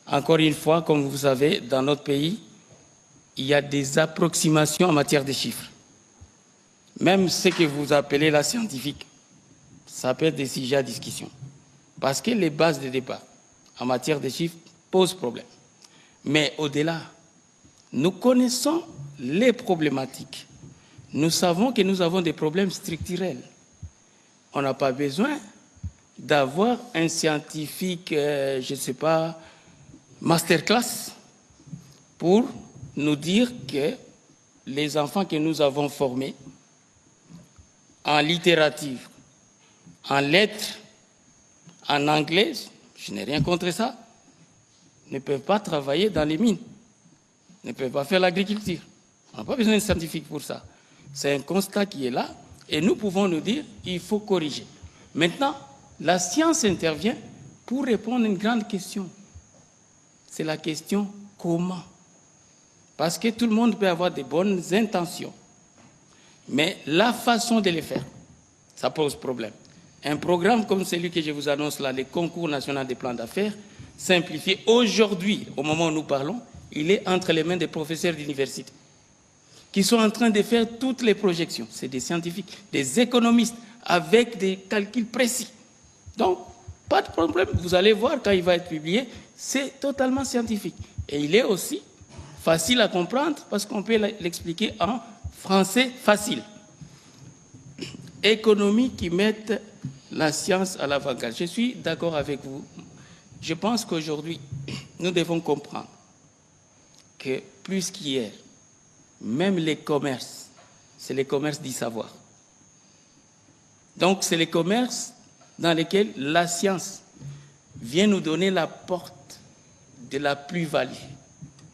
Encore une fois, comme vous savez, dans notre pays, il y a des approximations en matière de chiffres. Même ce que vous appelez la scientifique, ça peut être des sujets à discussion. Parce que les bases de départ en matière de chiffres posent problème. Mais au-delà, nous connaissons les problématiques. Nous savons que nous avons des problèmes structurels. On n'a pas besoin d'avoir un scientifique, je ne sais pas, masterclass pour nous dire que les enfants que nous avons formés en littérature, en lettres, en anglais, je n'ai rien contre ça, ne peuvent pas travailler dans les mines, ne peuvent pas faire l'agriculture. On n'a pas besoin de scientifiques pour ça. C'est un constat qui est là et nous pouvons nous dire qu'il faut corriger. Maintenant, la science intervient pour répondre à une grande question. C'est la question comment. Parce que tout le monde peut avoir de bonnes intentions. Mais la façon de les faire, ça pose problème. Un programme comme celui que je vous annonce là, le concours national des plans d'affaires, simplifié aujourd'hui, au moment où nous parlons, il est entre les mains des professeurs d'université qui sont en train de faire toutes les projections. C'est des scientifiques, des économistes, avec des calculs précis. Donc, pas de problème. Vous allez voir quand il va être publié, c'est totalement scientifique. Et il est aussi facile à comprendre parce qu'on peut l'expliquer en français facile. Économie qui mette la science à l'avant-garde. Je suis d'accord avec vous. Je pense qu'aujourd'hui, nous devons comprendre que plus qu'hier, même les commerces, c'est les commerces du savoir. Donc, c'est les commerces dans lesquels la science vient nous donner la porte de la plus-value.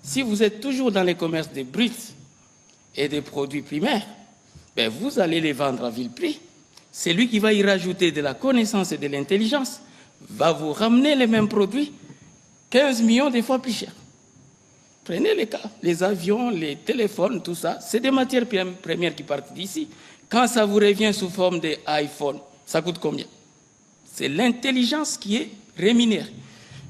Si vous êtes toujours dans les commerces des bruts et des produits primaires, ben vous allez les vendre à vil prix. Celui qui va y rajouter de la connaissance et de l'intelligence va vous ramener les mêmes produits 15 millions de fois plus cher. Prenez les cas, les avions, les téléphones, tout ça, c'est des matières premières qui partent d'ici. Quand ça vous revient sous forme d'iPhone, ça coûte combien? C'est l'intelligence qui est rémunérée.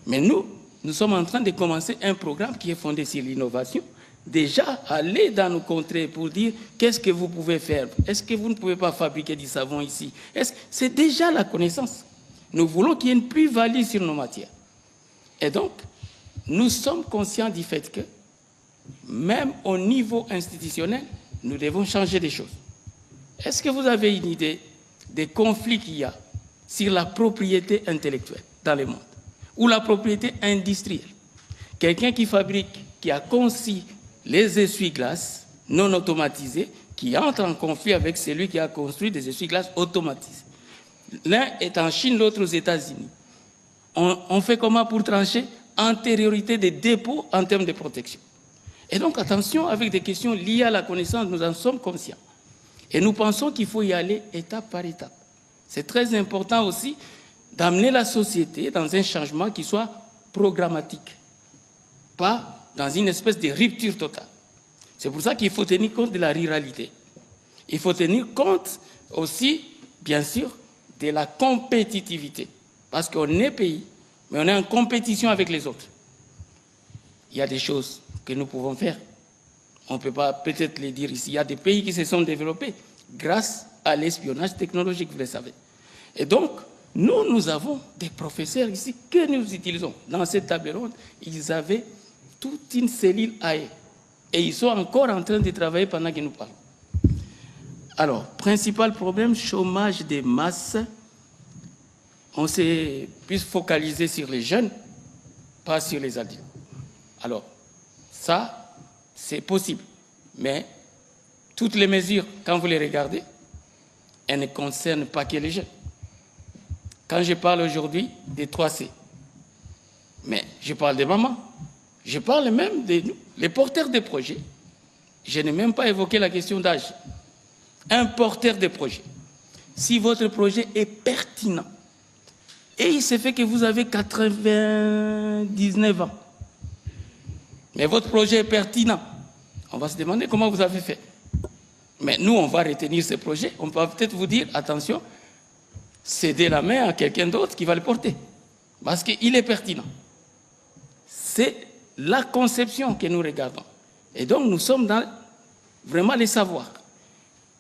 Mais nous sommes en train de commencer un programme qui est fondé sur l'innovation. Déjà, aller dans nos contrées pour dire qu'est-ce que vous pouvez faire? Est-ce que vous ne pouvez pas fabriquer du savon ici? C'est déjà la connaissance. Nous voulons qu'il y ait une plus-value sur nos matières. Et donc, nous sommes conscients du fait que, même au niveau institutionnel, nous devons changer des choses. Est-ce que vous avez une idée des conflits qu'il y a sur la propriété intellectuelle dans le monde, ou la propriété industrielle? Quelqu'un qui fabrique, qui a conçu les essuie-glaces non automatisés, qui entre en conflit avec celui qui a construit des essuie-glaces automatisés. L'un est en Chine, l'autre aux États-Unis. On fait comment pour trancher? Antériorité des dépôts en termes de protection. Et donc, attention, avec des questions liées à la connaissance, nous en sommes conscients. Et nous pensons qu'il faut y aller étape par étape. C'est très important aussi d'amener la société dans un changement qui soit programmatique, pas dans une espèce de rupture totale. C'est pour ça qu'il faut tenir compte de la ruralité. Il faut tenir compte aussi, bien sûr, de la compétitivité. Parce qu'on est pays, mais on est en compétition avec les autres. Il y a des choses que nous pouvons faire. On ne peut pas peut-être les dire ici. Il y a des pays qui se sont développés grâce à l'espionnage technologique, vous le savez. Et donc, nous avons des professeurs ici que nous utilisons. Dans cette table ronde, ils avaient toute une cellule AI. Et ils sont encore en train de travailler pendant que nous parlons. Alors, principal problème, chômage des masses. On s'est plus focalisé sur les jeunes, pas sur les adultes. Alors, ça, c'est possible. Mais toutes les mesures, quand vous les regardez, elles ne concernent pas que les jeunes. Quand je parle aujourd'hui des 3C, mais je parle des mamans, je parle même des les porteurs de projets. Je n'ai même pas évoqué la question d'âge. Un porteur de projet, si votre projet est pertinent, et il se fait que vous avez 99 ans, mais votre projet est pertinent, on va se demander comment vous avez fait. Mais nous, on va retenir ce projet, on va peut-être vous dire, attention, cédez la main à quelqu'un d'autre qui va le porter, parce qu'il est pertinent. C'est la conception que nous regardons. Et donc, nous sommes dans vraiment les savoirs.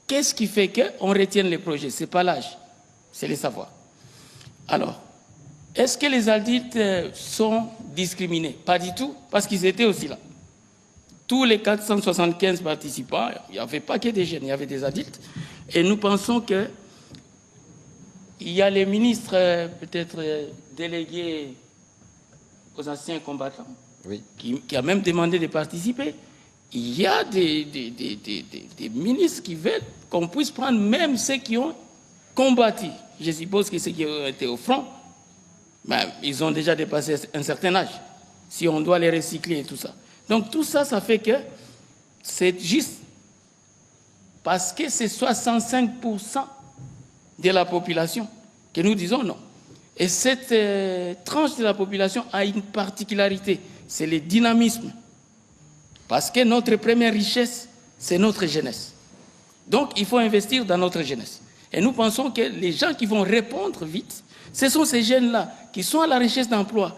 Qu'est-ce qui fait qu'on retienne les projets? Ce n'est pas l'âge, c'est les savoirs. Alors, est-ce que les adultes sont discriminés? Pas du tout, parce qu'ils étaient aussi là. Tous les 475 participants, il n'y avait pas que des jeunes, il y avait des adultes. Et nous pensons qu'il y a les ministres, peut-être délégués aux anciens combattants, oui, qui a même demandé de participer. Il y a des ministres qui veulent qu'on puisse prendre même ceux qui ont combattu. Je suppose que ceux qui ont été au front, ben, ils ont déjà dépassé un certain âge, si on doit les recycler et tout ça. Donc tout ça, ça fait que c'est juste parce que c'est 65% de la population que nous disons non. Et cette tranche de la population a une particularité, c'est le dynamisme. Parce que notre première richesse, c'est notre jeunesse. Donc, il faut investir dans notre jeunesse. Et nous pensons que les gens qui vont répondre vite, ce sont ces jeunes-là qui sont à la recherche d'emploi.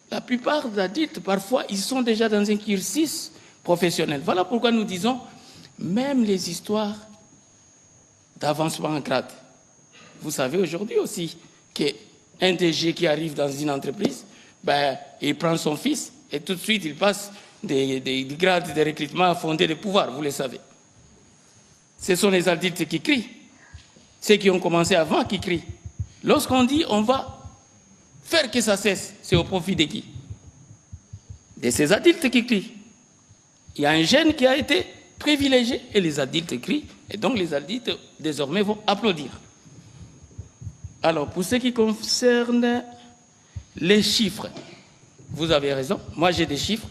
La plupart des adultes, parfois, ils sont déjà dans un cursus professionnel. Voilà pourquoi nous disons, même les histoires d'avancement en grade. Vous savez aujourd'hui aussi qu'un DG qui arrive dans une entreprise, ben, il prend son fils et tout de suite, il passe des grades de recrutement fondés de pouvoir, vous le savez. Ce sont les adultes qui crient. Ceux qui ont commencé avant qui crient. Lorsqu'on dit on va faire que ça cesse, c'est au profit de qui? De ces adultes qui crient. Il y a un jeune qui a été privilégié et les adultes crient. Et donc les adultes désormais vont applaudir. Alors pour ce qui concerne les chiffres, vous avez raison, moi j'ai des chiffres.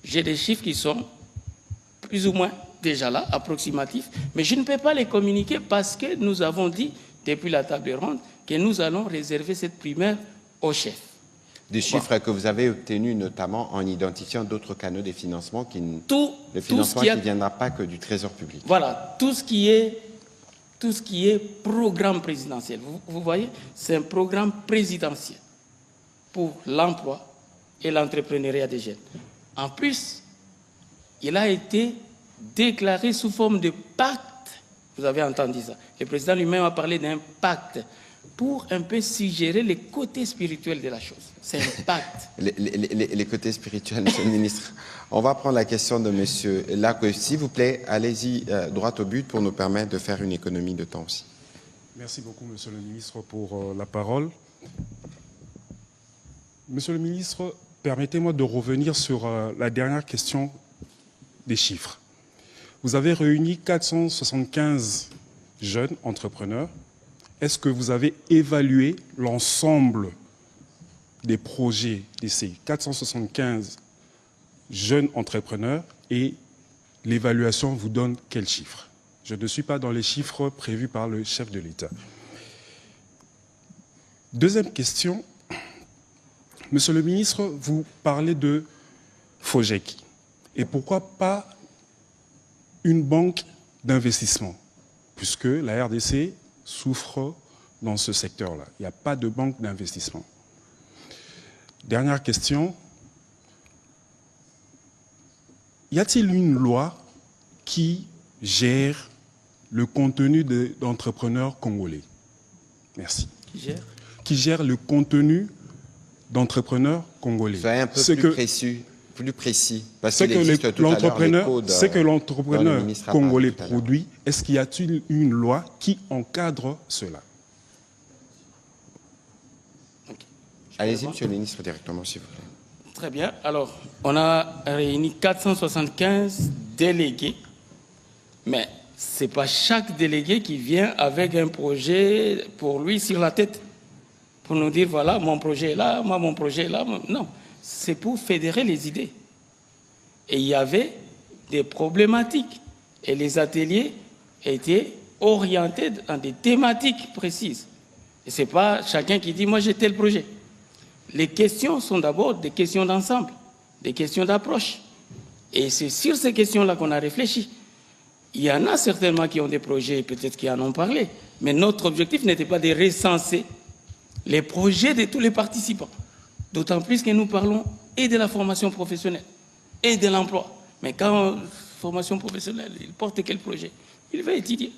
J'ai des chiffres qui sont plus ou moins déjà là, approximatifs, mais je ne peux pas les communiquer parce que nous avons dit, depuis la table ronde, que nous allons réserver cette primaire au chef. Des chiffres que vous avez obtenus notamment en identifiant d'autres canaux de financement qui ne viendra pas que du Trésor public. Voilà, tout ce qui est programme présidentiel. Vous voyez, c'est un programme présidentiel pour l'emploi et l'entrepreneuriat des jeunes. En plus, il a été déclaré sous forme de pacte. Vous avez entendu ça. Le président lui-même a parlé d'un pacte pour un peu suggérer les côtés spirituels de la chose. C'est un pacte. les côtés spirituels, monsieur le ministre. On va prendre la question de monsieur Lac. S'il vous plaît, allez-y droit au but pour nous permettre de faire une économie de temps aussi. Merci beaucoup, monsieur le ministre, pour la parole. Monsieur le ministre, permettez-moi de revenir sur la dernière question des chiffres. Vous avez réuni 475 jeunes entrepreneurs. Est-ce que vous avez évalué l'ensemble des projets de ces 475 jeunes entrepreneurs et l'évaluation vous donne quel chiffre? Je ne suis pas dans les chiffres prévus par le chef de l'État. Deuxième question. Monsieur le ministre, vous parlez de FOGEC. Et pourquoi pas une banque d'investissement? Puisque la RDC souffre dans ce secteur-là. Il n'y a pas de banque d'investissement. Dernière question. Y a-t-il une loi qui gère le contenu d'entrepreneurs congolais? Merci. Qui gère le contenu d'entrepreneurs congolais. Soyez un peu plus précis. plus précis. Parce Ce qu'il existe tout à l'heure les codes, ce que l'entrepreneur dont le ministre a congolais parlé tout à l'heure. produit, est-ce qu'il y a-t-il une loi qui encadre cela? Allez-y, monsieur le ministre, directement, s'il vous plaît. Très bien. Alors, on a réuni 475 délégués, mais ce n'est pas chaque délégué qui vient avec un projet pour lui sur la tête, pour nous dire, voilà, mon projet est là, moi, mon projet est là. Non, c'est pour fédérer les idées. Et il y avait des problématiques. Et les ateliers étaient orientés dans des thématiques précises. Et ce n'est pas chacun qui dit, moi, j'ai tel projet. Les questions sont d'abord des questions d'ensemble, des questions d'approche. Et c'est sur ces questions-là qu'on a réfléchi. Il y en a certainement qui ont des projets, peut-être qui en ont parlé, mais notre objectif n'était pas de recenser les projets de tous les participants. D'autant plus que nous parlons et de la formation professionnelle et de l'emploi. Mais quand formation professionnelle, il porte quel projet? Il va étudier.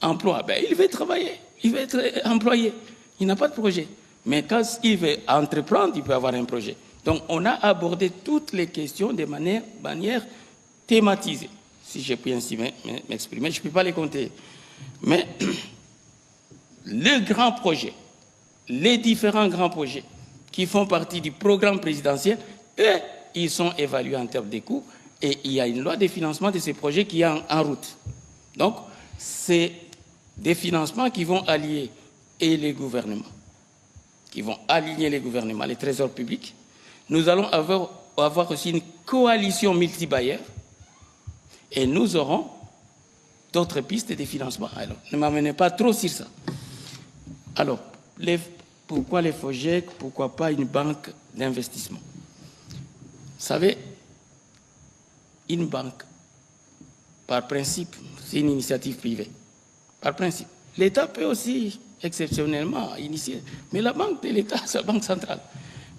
Emploi, ben, il va travailler, il va être employé. Il n'a pas de projet. Mais quand il veut entreprendre, il peut avoir un projet. Donc, on a abordé toutes les questions de manière thématisée. Si je puis ainsi m'exprimer, je ne peux pas les compter. Mais le grand projet, les différents grands projets qui font partie du programme présidentiel, eux, ils sont évalués en termes de coûts et il y a une loi de financement de ces projets qui est en route. Donc, c'est des financements qui vont allier et les gouvernements, qui vont aligner les gouvernements, les trésors publics. Nous allons avoir aussi une coalition multibailleurs et nous aurons d'autres pistes de financement. Alors, ne m'amenez pas trop sur ça. Alors, pourquoi les FOGEC, pourquoi pas une banque d'investissement? Vous savez, une banque, par principe, c'est une initiative privée. Par principe. L'État peut aussi exceptionnellement initier. Mais la banque de l'État, c'est la banque centrale.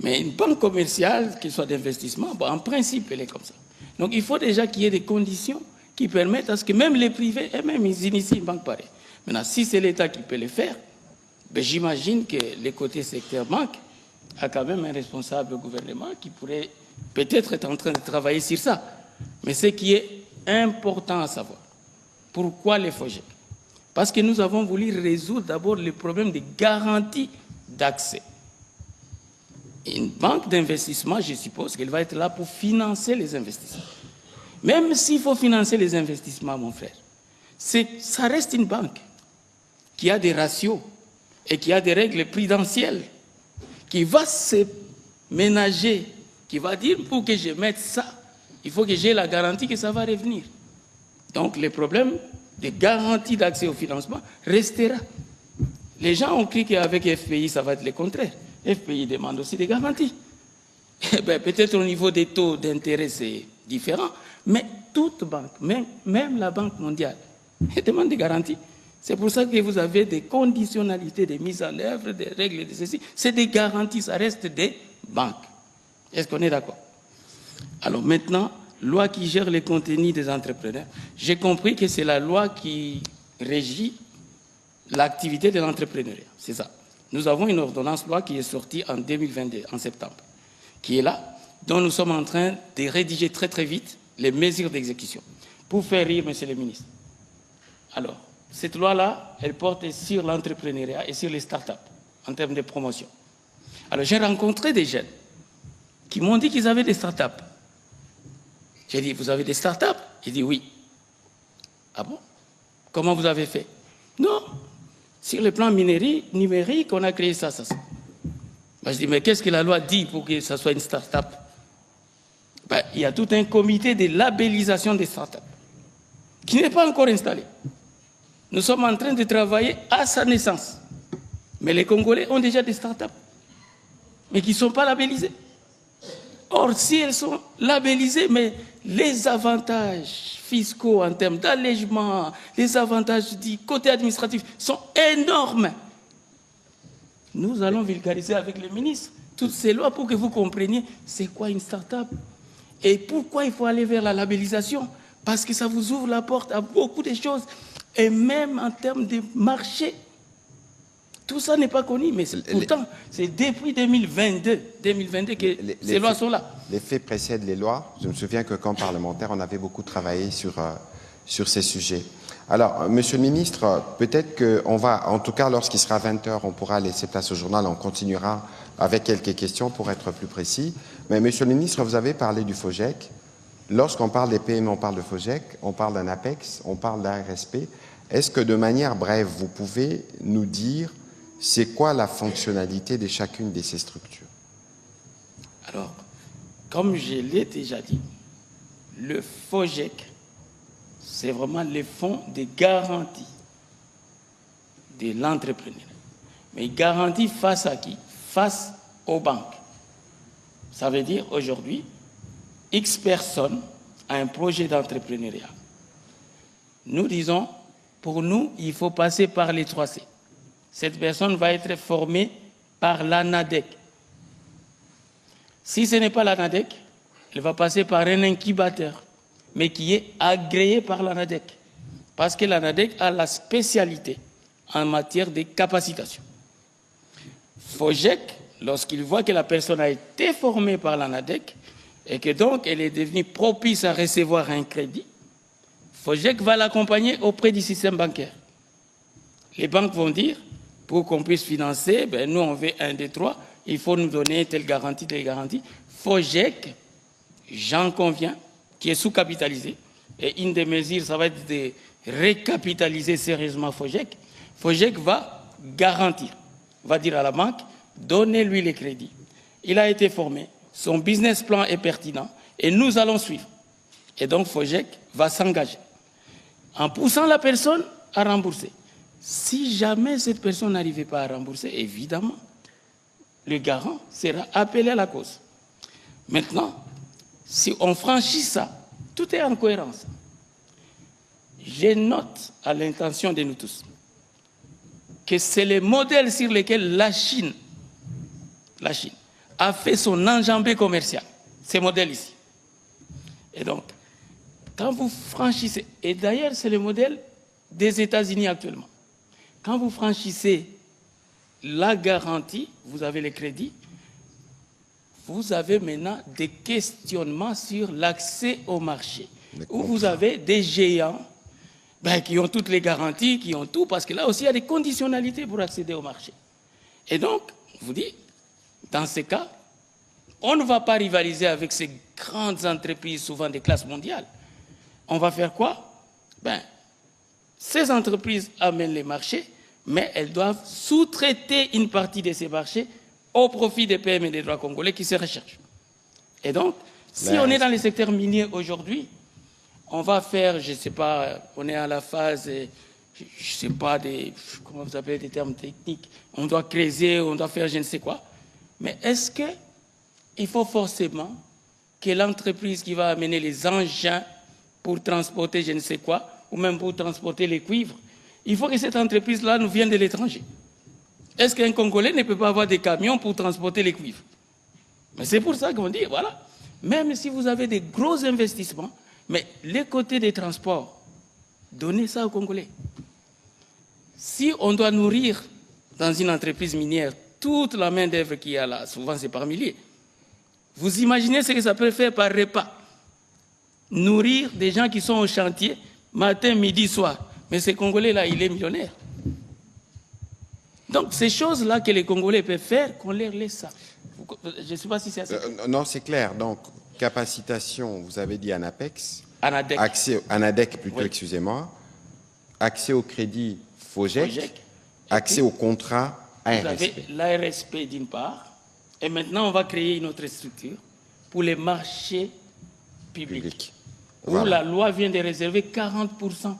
Mais une banque commerciale, qu'elle soit d'investissement, bon, en principe, elle est comme ça. Donc, il faut déjà qu'il y ait des conditions qui permettent à ce que même les privés, eux-mêmes, ils initient une banque pareille. Maintenant, si c'est l'État qui peut le faire, ben, j'imagine que le côté secteur banque a quand même un responsable gouvernement qui pourrait peut-être être en train de travailler sur ça. Mais ce qui est important à savoir, pourquoi les FOGEC? Parce que nous avons voulu résoudre d'abord le problème de garantie d'accès. Une banque d'investissement, je suppose qu'elle va être là pour financer les investissements. Même s'il faut financer les investissements, mon frère, ça reste une banque qui a des ratios et qui a des règles prudentielles, qui va se ménager, qui va dire pour que je mette ça, il faut que j'ai la garantie que ça va revenir. Donc le problème de garantie d'accès au financement restera. Les gens ont cru qu'avec FPI, ça va être le contraire. FPI demande aussi des garanties. Ben, peut-être au niveau des taux d'intérêt, c'est différent, mais toute banque, même la Banque mondiale, elle demande des garanties. C'est pour ça que vous avez des conditionnalités de mise en œuvre, des règles de ceci. C'est des garanties, ça reste des banques. Est-ce qu'on est d'accord? Alors maintenant, loi qui gère les contenus des entrepreneurs. J'ai compris que c'est la loi qui régit l'activité de l'entrepreneuriat. C'est ça. Nous avons une ordonnance loi qui est sortie en 2022, en septembre, qui est là, dont nous sommes en train de rédiger très très vite les mesures d'exécution. Pour faire rire, monsieur le ministre. Alors, cette loi-là, elle porte sur l'entrepreneuriat et sur les start-up en termes de promotion. Alors, j'ai rencontré des jeunes qui m'ont dit qu'ils avaient des start-up. J'ai dit, vous avez des start-up? Il dit, oui. Ah bon? Comment vous avez fait? Non. Sur le plan numérique, on a créé ça. Ben, je dis, mais qu'est-ce que la loi dit pour que ça soit une start-up? Ben, il y a tout un comité de labellisation des start-up qui n'est pas encore installé. Nous sommes en train de travailler à sa naissance. Mais les Congolais ont déjà des start-up, mais qui ne sont pas labellisées. Or, si elles sont labellisées, mais les avantages fiscaux en termes d'allègement, les avantages du côté administratif sont énormes. Nous allons vulgariser avec le ministre toutes ces lois pour que vous compreniez c'est quoi une start-up et pourquoi il faut aller vers la labellisation. Parce que ça vous ouvre la porte à beaucoup de choses. Et même en termes de marché, Tout ça n'est pas connu, mais pourtant, c'est depuis 2022 que ces lois sont là. Les faits précèdent les lois. Je me souviens que, comme parlementaire, on avait beaucoup travaillé sur ces sujets. Alors, Monsieur le Ministre, peut-être qu'on va, en tout cas, lorsqu'il sera 20h, on pourra laisser place au journal, on continuera avec quelques questions pour être plus précis. Mais, Monsieur le Ministre, vous avez parlé du FOGEC. Lorsqu'on parle des PME, on parle de FOGEC, on parle d'un APEX, on parle d'un RSP. Est-ce que, de manière brève, vous pouvez nous dire c'est quoi la fonctionnalité de chacune de ces structures? Alors, comme je l'ai déjà dit, le FOGEC, c'est vraiment les fonds de garantie de l'entrepreneur. Mais garantie face à qui? Face aux banques. Ça veut dire aujourd'hui, X personnes a un projet d'entrepreneuriat. Nous disons, pour nous, il faut passer par les 3C. Cette personne va être formée par l'ANADEC. Si ce n'est pas l'ANADEC, elle va passer par un incubateur, mais qui est agréé par l'ANADEC. Parce que l'ANADEC a la spécialité en matière de capacitation. FOGEC, lorsqu'il voit que la personne a été formée par l'ANADEC et que donc elle est devenue propice à recevoir un crédit, FOGEC va l'accompagner auprès du système bancaire. Les banques vont dire, pour qu'on puisse financer, ben nous on veut 1, 2, 3, il faut nous donner telle garantie, telle garantie. FOGEC, j'en conviens, qui est sous-capitalisé, et une des mesures, ça va être de récapitaliser sérieusement FOGEC. FOGEC va garantir, va dire à la banque, donnez-lui les crédits. Il a été formé, son business plan est pertinent, et nous allons suivre. Et donc FOGEC va s'engager, en poussant la personne à rembourser. Si jamais cette personne n'arrivait pas à rembourser, évidemment, le garant sera appelé à la cause. Maintenant, si on franchit ça, tout est en cohérence. Je note à l'intention de nous tous que c'est le modèle sur lequel la Chine a fait son enjambée commerciale, ces modèles ici. Et donc, quand vous franchissez, et d'ailleurs c'est le modèle des États-Unis actuellement, quand vous franchissez la garantie, vous avez les crédits, vous avez maintenant des questionnements sur l'accès au marché, où vous avez des géants qui ont toutes les garanties, qui ont tout, parce que là aussi il y a des conditionnalités pour accéder au marché. Et donc, je vous dis, dans ces cas, on ne va pas rivaliser avec ces grandes entreprises, souvent des classes mondiales. On va faire quoi? Ces entreprises amènent les marchés, mais elles doivent sous-traiter une partie de ces marchés au profit des PME et des droits congolais qui se recherchent. Et donc, si on est dans les secteurs miniers aujourd'hui, on va faire, je ne sais pas, on est à la phase, je ne sais pas, comment vous appelez des termes techniques, on doit creuser, on doit faire je ne sais quoi. Mais est-ce qu'il faut forcément que l'entreprise qui va amener les engins pour transporter je ne sais quoi, ou même pour transporter les cuivres, il faut que cette entreprise-là nous vienne de l'étranger? Est-ce qu'un Congolais ne peut pas avoir des camions pour transporter les cuivres? Mais c'est pour ça qu'on dit, voilà, même si vous avez des gros investissements, mais les côtés des transports, donnez ça aux Congolais. Si on doit nourrir dans une entreprise minière toute la main-d'œuvre qu'il y a là, souvent c'est par milliers, vous imaginez ce que ça peut faire par repas? Nourrir des gens qui sont au chantier, matin, midi, soir. Mais ce Congolais-là, il est millionnaire. Donc, ces choses-là que les Congolais peuvent faire, qu'on leur laisse ça. Je ne sais pas si c'est assez. Non, c'est clair. Donc, capacitation, vous avez dit ANAPEX. ANADEC. ANADEC plutôt, Oui. Excusez-moi. Accès au crédit FOGEC. Accès au contrat ARSP. Vous avez l'ARSP d'une part, et maintenant on va créer une autre structure pour les marchés publics. Où Voilà. la loi vient de réserver 40%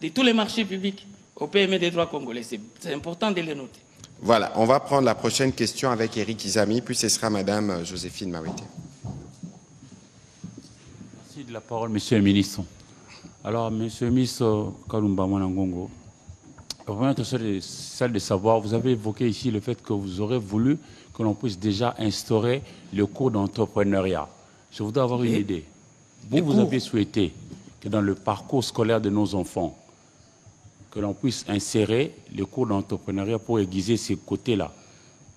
de tous les marchés publics au PME des droits congolais. C'est important de les noter. Voilà, on va prendre la prochaine question avec Eric Izami, puis ce sera Madame Joséphine Mawete. Merci de la parole, Monsieur le ministre. Alors, Monsieur le ministre Kalumba Mwanangongo, vraiment, celle de savoir, vous avez évoqué ici le fait que vous aurez voulu que l'on puisse déjà instaurer le cours d'entrepreneuriat. Je voudrais avoir une idée. Vous avez souhaité que dans le parcours scolaire de nos enfants, que l'on puisse insérer les cours d'entrepreneuriat pour aiguiser ces côtés-là,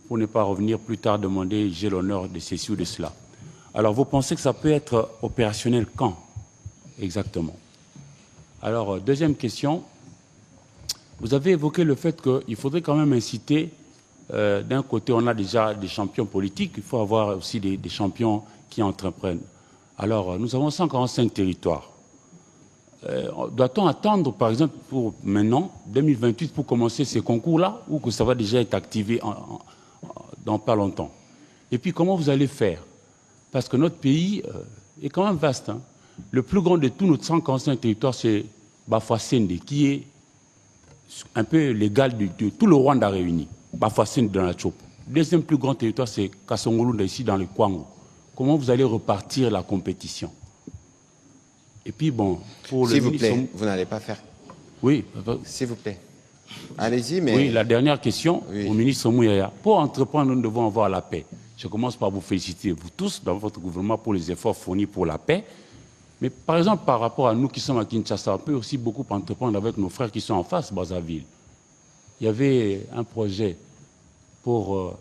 pour ne pas revenir plus tard demander « j'ai l'honneur de ceci ou de cela ». Alors, vous pensez que ça peut être opérationnel quand exactement? Alors, deuxième question, vous avez évoqué le fait qu'il faudrait quand même inciter, d'un côté, on a déjà des champions politiques, il faut avoir aussi des champions qui entreprennent. Alors, nous avons 145 territoires. Doit-on attendre, par exemple, pour maintenant, 2028, pour commencer ces concours-là, ou que ça va déjà être activé dans pas longtemps? Et puis, comment vous allez faire? Parce que notre pays est quand même vaste. Hein. Le plus grand de tous nos 145 territoires, c'est Bafouassende, qui est un peu l'égal de tout le Rwanda réuni. Bafouassende dans la Tchop. Le deuxième plus grand territoire, c'est Kassongolunda, ici dans le Kwango. Comment vous allez repartir la compétition? Et puis, bon, pour le ministre... S'il vous plaît, vous n'allez pas faire... Oui. S'il vous plaît. Allez-y, mais... Oui, la dernière question au ministre Mouyaya. Pour entreprendre, nous devons avoir la paix. Je commence par vous féliciter, vous tous, dans votre gouvernement, pour les efforts fournis pour la paix. Mais par exemple, par rapport à nous qui sommes à Kinshasa, on peut aussi beaucoup entreprendre avec nos frères qui sont en face, Brazzaville. Il y avait un projet pour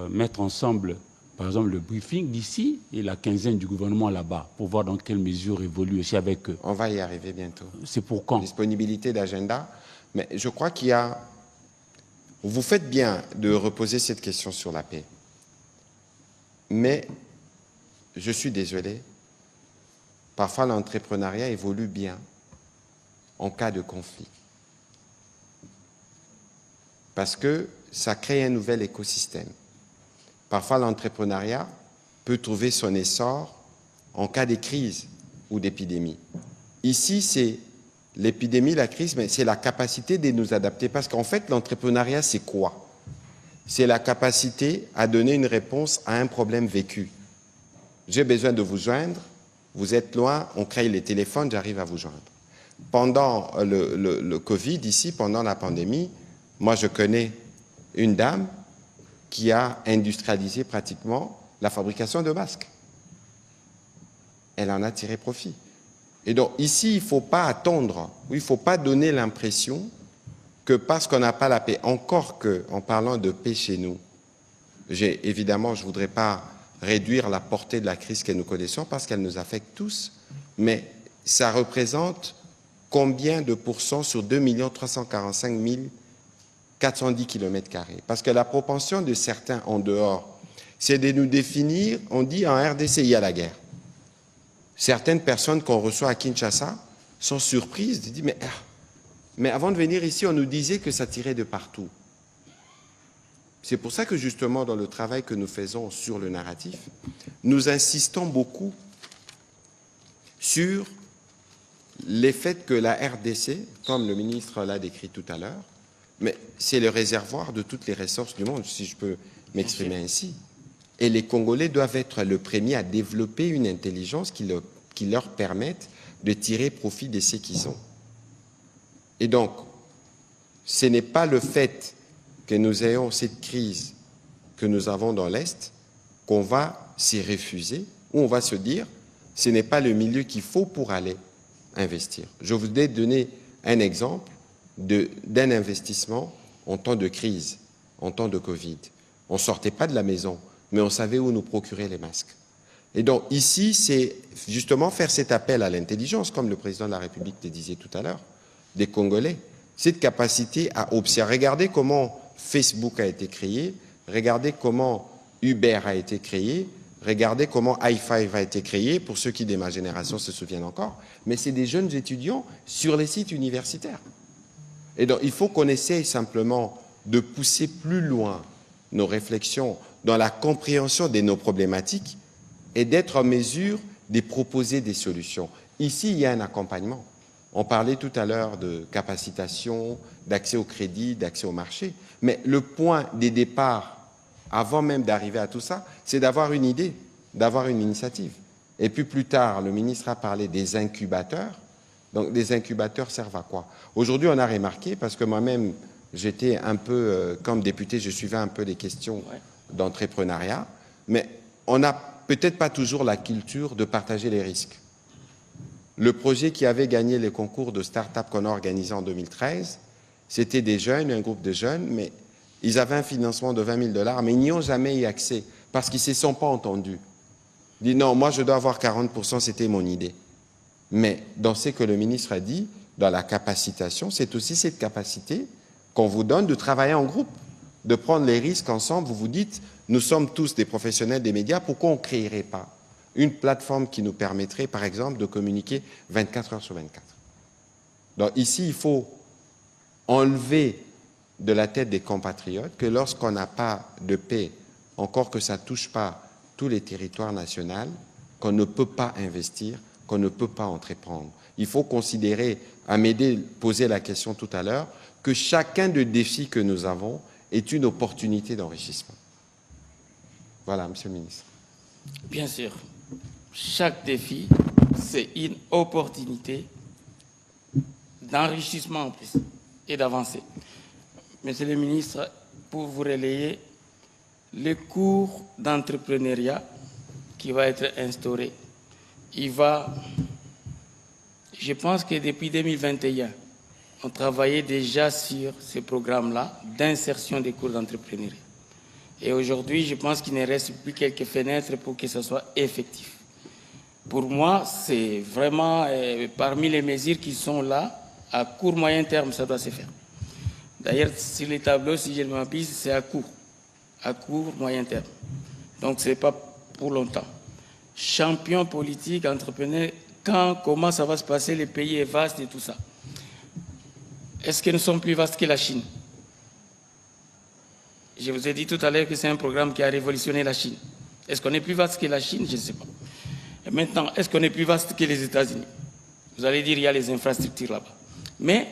mettre ensemble, par exemple, le briefing d'ici et la quinzaine du gouvernement là-bas, pour voir dans quelles mesures évoluer aussi avec eux. On va y arriver bientôt. C'est pour quand? Disponibilité d'agenda. Mais je crois qu'il y a... Vous faites bien de reposer cette question sur la paix. Mais, je suis désolé, parfois l'entrepreneuriat évolue bien en cas de conflit. Parce que ça crée un nouvel écosystème. Parfois l'entrepreneuriat peut trouver son essor en cas de crise ou d'épidémie. Ici, c'est l'épidémie, la crise, mais c'est la capacité de nous adapter. Parce qu'en fait, l'entrepreneuriat, c'est quoi? C'est la capacité à donner une réponse à un problème vécu. J'ai besoin de vous joindre, vous êtes loin, on crée les téléphones, j'arrive à vous joindre. Pendant le Covid, ici, pendant la pandémie, moi je connais une dame qui a industrialisé pratiquement la fabrication de masques. Elle en a tiré profit. Et donc ici, il ne faut pas attendre, il ne faut pas donner l'impression que parce qu'on n'a pas la paix, encore qu'en parlant de paix chez nous, évidemment, je ne voudrais pas réduire la portée de la crise que nous connaissons parce qu'elle nous affecte tous, mais ça représente combien de pourcents sur 2 345 410 km²? Parce que la propension de certains en dehors, c'est de nous définir, on dit en RDC, il y a la guerre. Certaines personnes qu'on reçoit à Kinshasa sont surprises, de dire mais avant de venir ici, on nous disait que ça tirait de partout. C'est pour ça que justement, dans le travail que nous faisons sur le narratif, nous insistons beaucoup sur les faits que la RDC, comme le ministre l'a décrit tout à l'heure, mais c'est le réservoir de toutes les ressources du monde, si je peux m'exprimer ainsi. Et les Congolais doivent être le premier à développer une intelligence qui leur permette de tirer profit de ce qu'ils ont. Et donc, ce n'est pas le fait que nous ayons cette crise que nous avons dans l'Est qu'on va s'y refuser, ou on va se dire, ce n'est pas le milieu qu'il faut pour aller investir. Je voudrais donner un exemple d'un investissement en temps de crise, en temps de Covid. On ne sortait pas de la maison, mais on savait où nous procurer les masques. Et donc ici, c'est justement faire cet appel à l'intelligence, comme le président de la République le disait tout à l'heure, des Congolais, cette capacité à observer. Regardez comment Facebook a été créé, regardez comment Uber a été créé, regardez comment i5 a été créé, pour ceux qui de ma génération se souviennent encore, mais c'est des jeunes étudiants sur les sites universitaires. Et donc il faut qu'on essaye simplement de pousser plus loin nos réflexions dans la compréhension de nos problématiques et d'être en mesure de proposer des solutions. Ici, il y a un accompagnement. On parlait tout à l'heure de capacitation, d'accès au crédit, d'accès au marché. Mais le point des départs, avant même d'arriver à tout ça, c'est d'avoir une idée, d'avoir une initiative. Et puis plus tard, le ministre a parlé des incubateurs. Donc les incubateurs servent à quoi? Aujourd'hui, on a remarqué, parce que moi-même, j'étais un peu, comme député, je suivais un peu les questions d'entrepreneuriat, mais on n'a peut-être pas toujours la culture de partager les risques. le projet qui avait gagné les concours de start-up qu'on a organisé en 2013, c'était des jeunes, un groupe de jeunes, mais ils avaient un financement de 20 000 $, mais ils n'y ont jamais eu accès parce qu'ils ne se sont pas entendus. Ils disent non, moi je dois avoir 40%, c'était mon idée. Mais dans ce que le ministre a dit, dans la capacitation, c'est aussi cette capacité qu'on vous donne de travailler en groupe, de prendre les risques ensemble. Vous vous dites, nous sommes tous des professionnels des médias, pourquoi on ne créerait pas une plateforme qui nous permettrait, par exemple, de communiquer 24 heures sur 24. Donc ici, il faut enlever de la tête des compatriotes que lorsqu'on n'a pas de paix, encore que ça ne touche pas tous les territoires nationaux, qu'on ne peut pas investir, qu'on ne peut pas entreprendre. Il faut considérer, Amédée posait la question tout à l'heure, que chacun des défis que nous avons est une opportunité d'enrichissement. Voilà, Monsieur le ministre. Bien sûr, chaque défi, c'est une opportunité d'enrichissement en plus et d'avancer. Monsieur le ministre, pour vous relayer, le cours d'entrepreneuriat qui va être instauré, je pense que depuis 2021, on travaillait déjà sur ce programme-là d'insertion des cours d'entrepreneuriat. Et aujourd'hui, je pense qu'il ne reste plus quelques fenêtres pour que ce soit effectif. Pour moi, c'est vraiment parmi les mesures qui sont là, à court, moyen terme, ça doit se faire. D'ailleurs, sur les tableaux, si je ne m'abuse, c'est à court, moyen terme. Donc, ce n'est pas pour longtemps. Champion politique, entrepreneur, comment ça va se passer, le pays est vaste et tout ça. Est-ce que nous sommes plus vastes que la Chine? Je vous ai dit tout à l'heure que c'est un programme qui a révolutionné la Chine. Est-ce qu'on est plus vaste que la Chine? Je ne sais pas. Et maintenant, est-ce qu'on est plus vaste que les États-Unis? Vous allez dire qu'il y a les infrastructures là-bas. Mais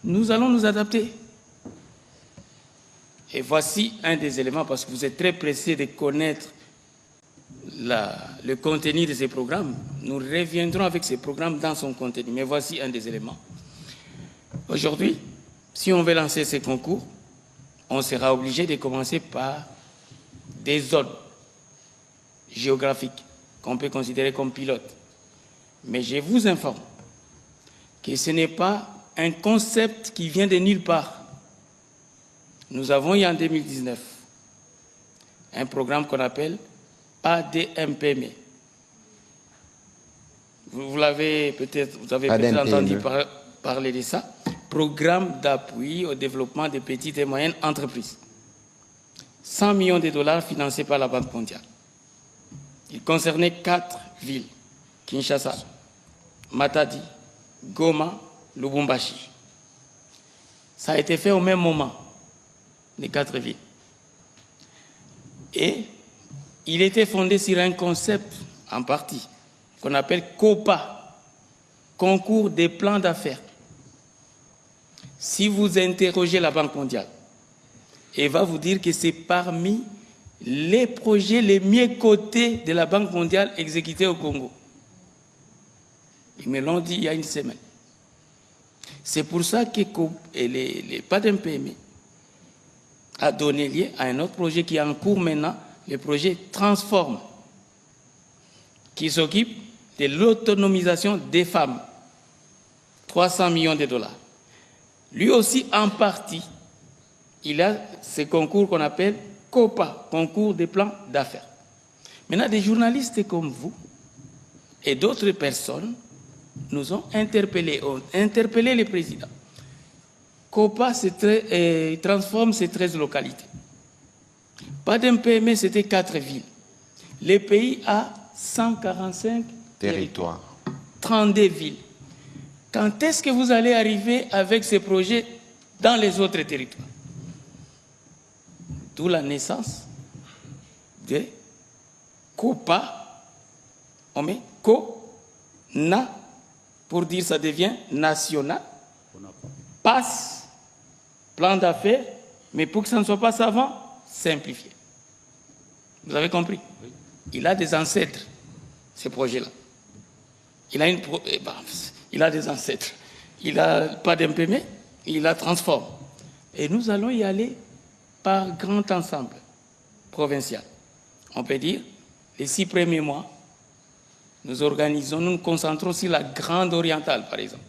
nous allons nous adapter. Et voici un des éléments, parce que vous êtes très pressé de connaître le contenu de ces programmes. Nous reviendrons avec ces programmes dans son contenu. Mais voici un des éléments. Aujourd'hui, si on veut lancer ces concours, on sera obligé de commencer par des zones géographiques qu'on peut considérer comme pilotes. Mais je vous informe que ce n'est pas un concept qui vient de nulle part. Nous avons eu en 2019 un programme qu'on appelle ADMPME. Vous avez peut-être entendu parler de ça. Programme d'appui au développement des petites et moyennes entreprises. 100 millions de dollars financés par la Banque mondiale. Il concernait 4 villes, Kinshasa, Matadi, Goma, Lubumbashi. Ça a été fait au même moment, les 4 villes. Et il était fondé sur un concept, en partie, qu'on appelle COPA, Concours des plans d'affaires. Si vous interrogez la Banque mondiale, elle va vous dire que c'est parmi les projets les mieux cotés de la Banque mondiale exécutés au Congo. Ils me l'ont dit il y a une semaine. C'est pour ça que les PADMPME a donné lieu à un autre projet qui est en cours maintenant, le projet Transform, qui s'occupe de l'autonomisation des femmes. 300 millions de dollars. Lui aussi, en partie, il a ce concours qu'on appelle COPA, Concours des plans d'affaires. Maintenant, des journalistes comme vous et d'autres personnes nous ont interpellé le président. COPA, Transform, c'est 13 localités. PADMPME, c'était 4 villes. Le pays a 145 territoires, 32 villes. Quand est-ce que vous allez arriver avec ces projets dans les autres territoires? D'où la naissance de COPA. On met CONA pour dire ça devient national. PAS, plan d'affaires, mais pour que ça ne soit pas savant, simplifié. Vous avez compris? Oui. Il a des ancêtres, ce projet-là. Il a des ancêtres. Il n'a pas d'imprimé, il a transformé. Et nous allons y aller par grand ensemble provincial. On peut dire, les 6 premiers mois, nous nous concentrons sur la Grande Orientale, par exemple.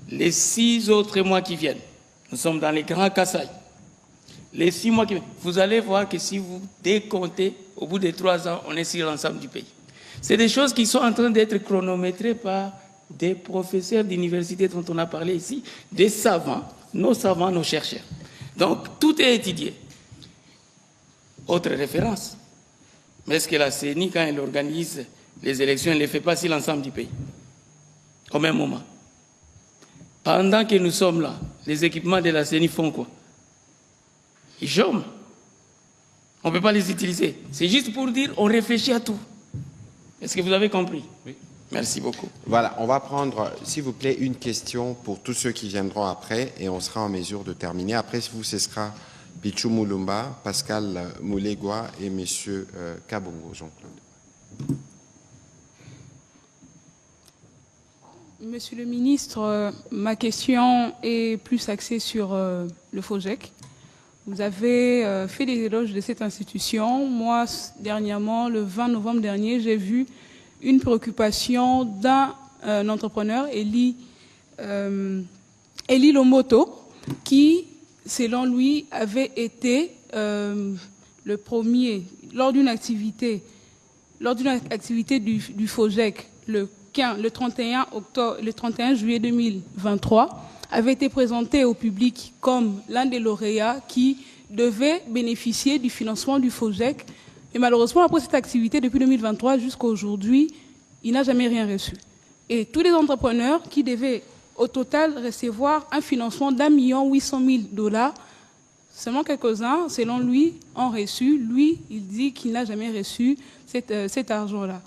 Les 6 autres mois qui viennent, nous sommes dans les Grands Kasaï. Les 6 mois qui viennent, vous allez voir que si vous décomptez, au bout de 3 ans, on est sur l'ensemble du pays. C'est des choses qui sont en train d'être chronométrées par des professeurs d'université dont on a parlé ici, des savants, nos chercheurs. Donc, tout est étudié. Autre référence. Mais est-ce que la CENI, quand elle organise les élections, elle ne les fait pas sur l'ensemble du pays, au même moment? Pendant que nous sommes là, les équipements de la CENI font quoi? Ils chôment. On ne peut pas les utiliser. C'est juste pour dire, on réfléchit à tout. Est-ce que vous avez compris? Oui. Merci beaucoup. Voilà, on va prendre, s'il vous plaît, une question pour tous ceux qui viendront après et on sera en mesure de terminer. Après vous, ce sera Pichou Moulumba, Pascal Moulegua et M. Kabongo, Jean-Claude. Monsieur le ministre, ma question est plus axée sur le FOGEC. Vous avez fait des éloges de cette institution. Moi, dernièrement, le 20 novembre dernier, j'ai vu une préoccupation d'un entrepreneur, Eli Lomoto, qui, selon lui, avait été le premier, lors d'une activité du FOGEC, le 31 juillet 2023, avait été présenté au public comme l'un des lauréats qui devait bénéficier du financement du FOGEC. Et malheureusement, après cette activité, depuis 2023 jusqu'à aujourd'hui, il n'a jamais rien reçu. Et tous les entrepreneurs qui devaient au total recevoir un financement d'1 800 000 $, seulement quelques-uns, selon lui, ont reçu. Lui, il dit qu'il n'a jamais reçu cet argent-là.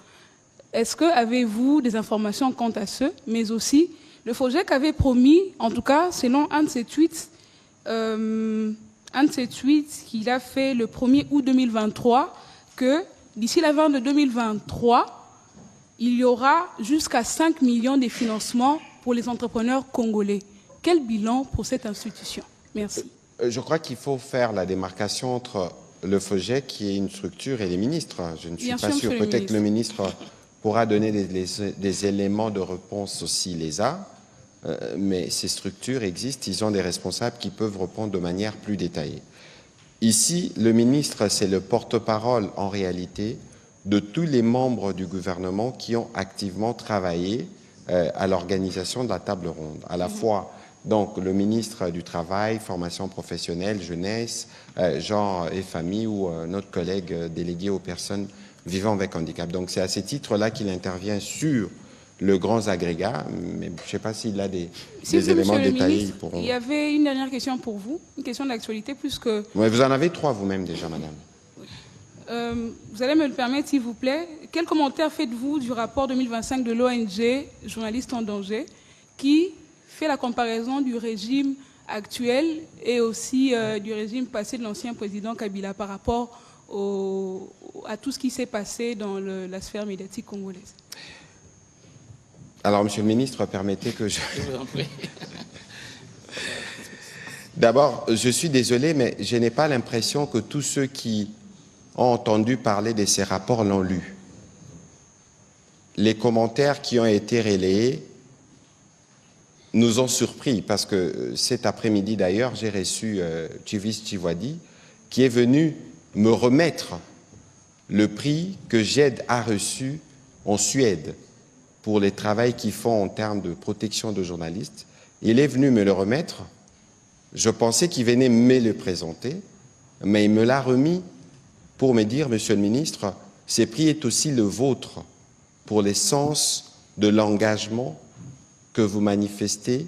Est-ce que avez-vous des informations quant à ce? Mais aussi, le FOGEC avait promis, en tout cas, selon un de ses tweets qu'il a fait le 1er août 2023, que d'ici la fin de 2023, il y aura jusqu'à 5 millions de financements pour les entrepreneurs congolais. Quel bilan pour cette institution? Merci. Je crois qu'il faut faire la démarcation entre le FOGEC, qui est une structure, et les ministres. Je ne suis pas sûr. Peut-être que le ministre pourra donner des éléments de réponse s'il les a. Mais ces structures existent, ils ont des responsables qui peuvent répondre de manière plus détaillée. Ici, le ministre, c'est le porte-parole, en réalité, de tous les membres du gouvernement qui ont activement travaillé à l'organisation de la table ronde. À la fois, donc, le ministre du Travail, Formation professionnelle, Jeunesse, Genre et Famille, ou notre collègue délégué aux personnes vivant avec handicap. Donc, c'est à ces titres-là qu'il intervient sur le grand agrégat, mais je ne sais pas s'il a des éléments détaillés. Ministre, il y avait une dernière question pour vous, une question d'actualité, puisque... Oui, vous en avez 3 vous-même déjà, madame. Vous allez me le permettre, s'il vous plaît. Quel commentaire faites-vous du rapport 2025 de l'ONG Journalistes en danger, qui fait la comparaison du régime actuel et aussi du régime passé de l'ancien président Kabila par rapport à tout ce qui s'est passé dans la sphère médiatique congolaise? Alors, monsieur le ministre, permettez que je... Je vous en prie. D'abord, je suis désolé, mais je n'ai pas l'impression que tous ceux qui ont entendu parler de ces rapports l'ont lu. Les commentaires qui ont été relayés nous ont surpris, parce que cet après-midi, d'ailleurs, j'ai reçu Chivis Chivwadi, qui est venu me remettre le prix que GED a reçu en Suède pour les travaux qu'ils font en termes de protection de journalistes. Il est venu me le remettre. Je pensais qu'il venait me le présenter, mais il me l'a remis pour me dire, monsieur le ministre, ce prix est aussi le vôtre pour l'essence de l'engagement que vous manifestez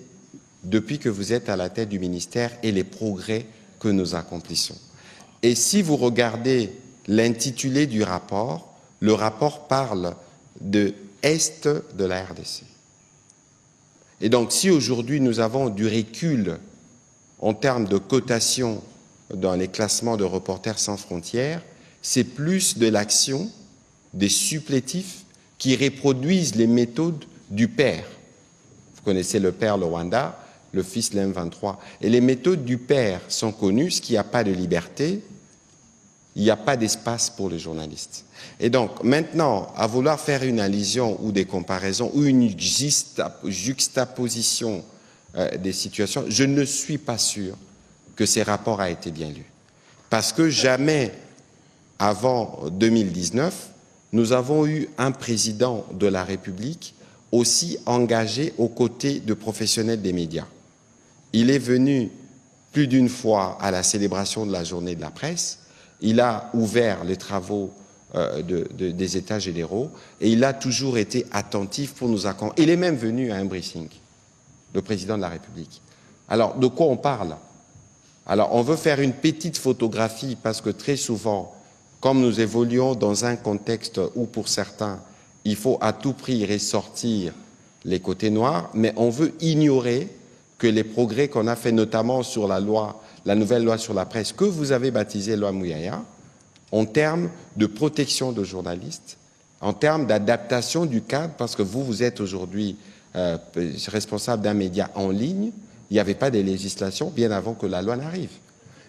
depuis que vous êtes à la tête du ministère et les progrès que nous accomplissons. Et si vous regardez l'intitulé du rapport, le rapport parle de Est de la RDC. Et donc, si aujourd'hui nous avons du recul en termes de cotation dans les classements de Reporters sans frontières, c'est plus de l'action des supplétifs qui reproduisent les méthodes du père. Vous connaissez le père, le Rwanda, le fils, l'M23. Et les méthodes du père sont connues, ce qu'il n'y a pas de liberté, il n'y a pas d'espace pour les journalistes. Et donc, maintenant, à vouloir faire une allusion ou des comparaisons ou une juxtaposition des situations, je ne suis pas sûr que ces rapports aient été bien lus. Parce que jamais, avant 2019, nous avons eu un président de la République aussi engagé aux côtés de professionnels des médias. Il est venu plus d'une fois à la célébration de la journée de la presse, il a ouvert les travaux des États généraux et il a toujours été attentif pour nous accompagner. Il est même venu à un briefing, le président de la République. Alors, de quoi on parle? Alors, on veut faire une petite photographie parce que très souvent, comme nous évoluons dans un contexte où, pour certains, il faut à tout prix ressortir les côtés noirs, mais on veut ignorer que les progrès qu'on a fait, notamment sur la nouvelle loi sur la presse, que vous avez baptisée loi Mouyaya, en termes de protection de journalistes, en termes d'adaptation du cadre, parce que vous êtes aujourd'hui responsable d'un média en ligne, il n'y avait pas de législation bien avant que la loi n'arrive.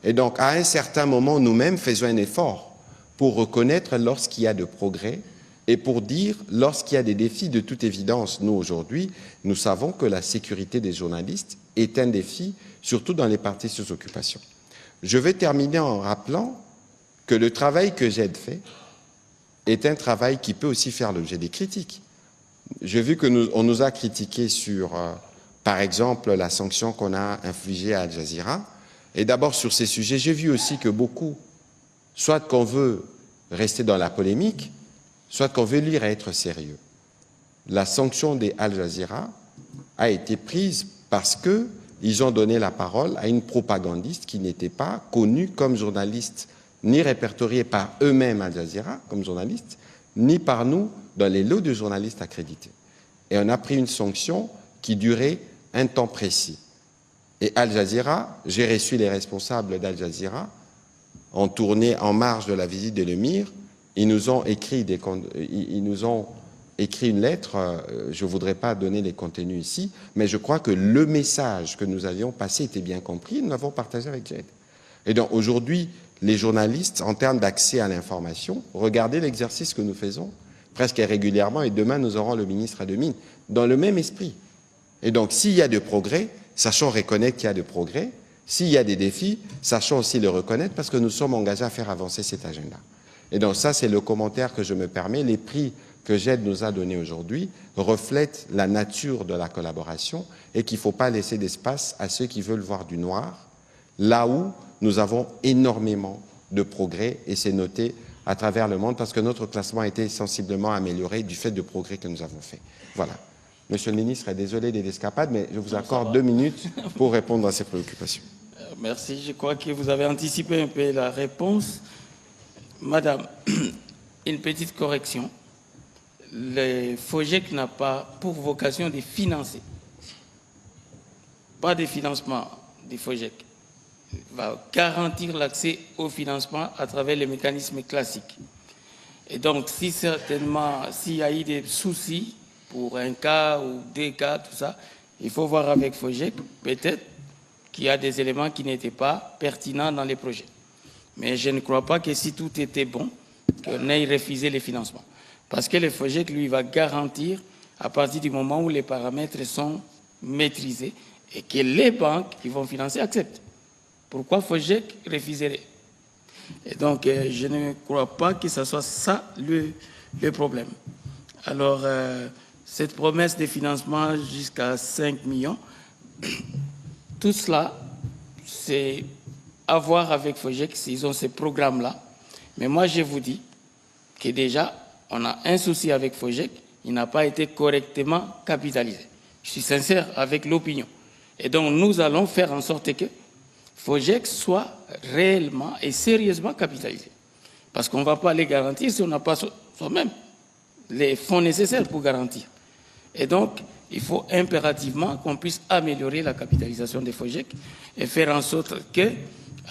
Et donc, à un certain moment, nous-mêmes faisons un effort pour reconnaître lorsqu'il y a de progrès et pour dire lorsqu'il y a des défis. De toute évidence, nous, aujourd'hui, nous savons que la sécurité des journalistes est un défi, surtout dans les partis sous occupation. Je vais terminer en rappelant que le travail que j'ai fait est un travail qui peut aussi faire l'objet des critiques. J'ai vu qu'on nous a critiqué sur, par exemple, la sanction qu'on a infligée à Al Jazeera. Et d'abord, sur ces sujets, j'ai vu aussi que beaucoup, soit qu'on veut rester dans la polémique, soit qu'on veut lire et être sérieux. La sanction des Al Jazeera a été prise parce qu'ils ont donné la parole à une propagandiste qui n'était pas connue comme journaliste, ni répertoriée par eux-mêmes Al Jazeera comme journaliste, ni par nous dans les lots de journalistes accrédités. Et on a pris une sanction qui durait un temps précis. Et Al Jazeera, j'ai reçu les responsables d'Al Jazeera en tournée en marge de la visite de l'émir. Ils nous ont écrit une lettre, je ne voudrais pas donner les contenus ici, mais je crois que le message que nous avions passé était bien compris, nous l'avons partagé avec Jed. Et donc aujourd'hui, les journalistes, en termes d'accès à l'information, regardez l'exercice que nous faisons presque régulièrement, et demain nous aurons le ministre de Mines, dans le même esprit. Et donc s'il y a de progrès, sachons reconnaître qu'il y a de progrès. S'il y a des défis, sachons aussi le reconnaître parce que nous sommes engagés à faire avancer cet agenda. Et donc ça, c'est le commentaire que je me permets. Les prix que GED nous a donnés aujourd'hui reflètent la nature de la collaboration et qu'il ne faut pas laisser d'espace à ceux qui veulent voir du noir, là où nous avons énormément de progrès et c'est noté à travers le monde parce que notre classement a été sensiblement amélioré du fait de progrès que nous avons fait. Voilà. Monsieur le ministre, désolé des escapades, mais je vous accorde 2 minutes pour répondre à ces préoccupations. Merci. Je crois que vous avez anticipé un peu la réponse. Madame, une petite correction. Le FOGEC n'a pas pour vocation de financer. Pas de financement du FOGEC. Il va garantir l'accès au financement à travers les mécanismes classiques. Et donc, si certainement, s'il y a eu des soucis pour un cas ou 2 cas, tout ça, il faut voir avec FOGEC, peut-être qu'il y a des éléments qui n'étaient pas pertinents dans les projets. Mais je ne crois pas que si tout était bon, qu'on ait refusé les financements. Parce que le FOGEC, lui, va garantir à partir du moment où les paramètres sont maîtrisés et que les banques qui vont financer acceptent. Pourquoi FOGEC refuserait? Et donc, je ne crois pas que ce soit ça le problème. Alors, cette promesse de financement jusqu'à 5 millions, tout cela, c'est à voir avec FOGEC s'ils ont ces programmes-là. Mais moi, je vous dis que déjà, on a un souci avec FOGEC, il n'a pas été correctement capitalisé. Je suis sincère avec l'opinion. Et donc, nous allons faire en sorte que FOGEC soit réellement et sérieusement capitalisé. Parce qu'on ne va pas les garantir si on n'a pas soi-même les fonds nécessaires pour garantir. Et donc, il faut impérativement qu'on puisse améliorer la capitalisation des FOGEC et faire en sorte que,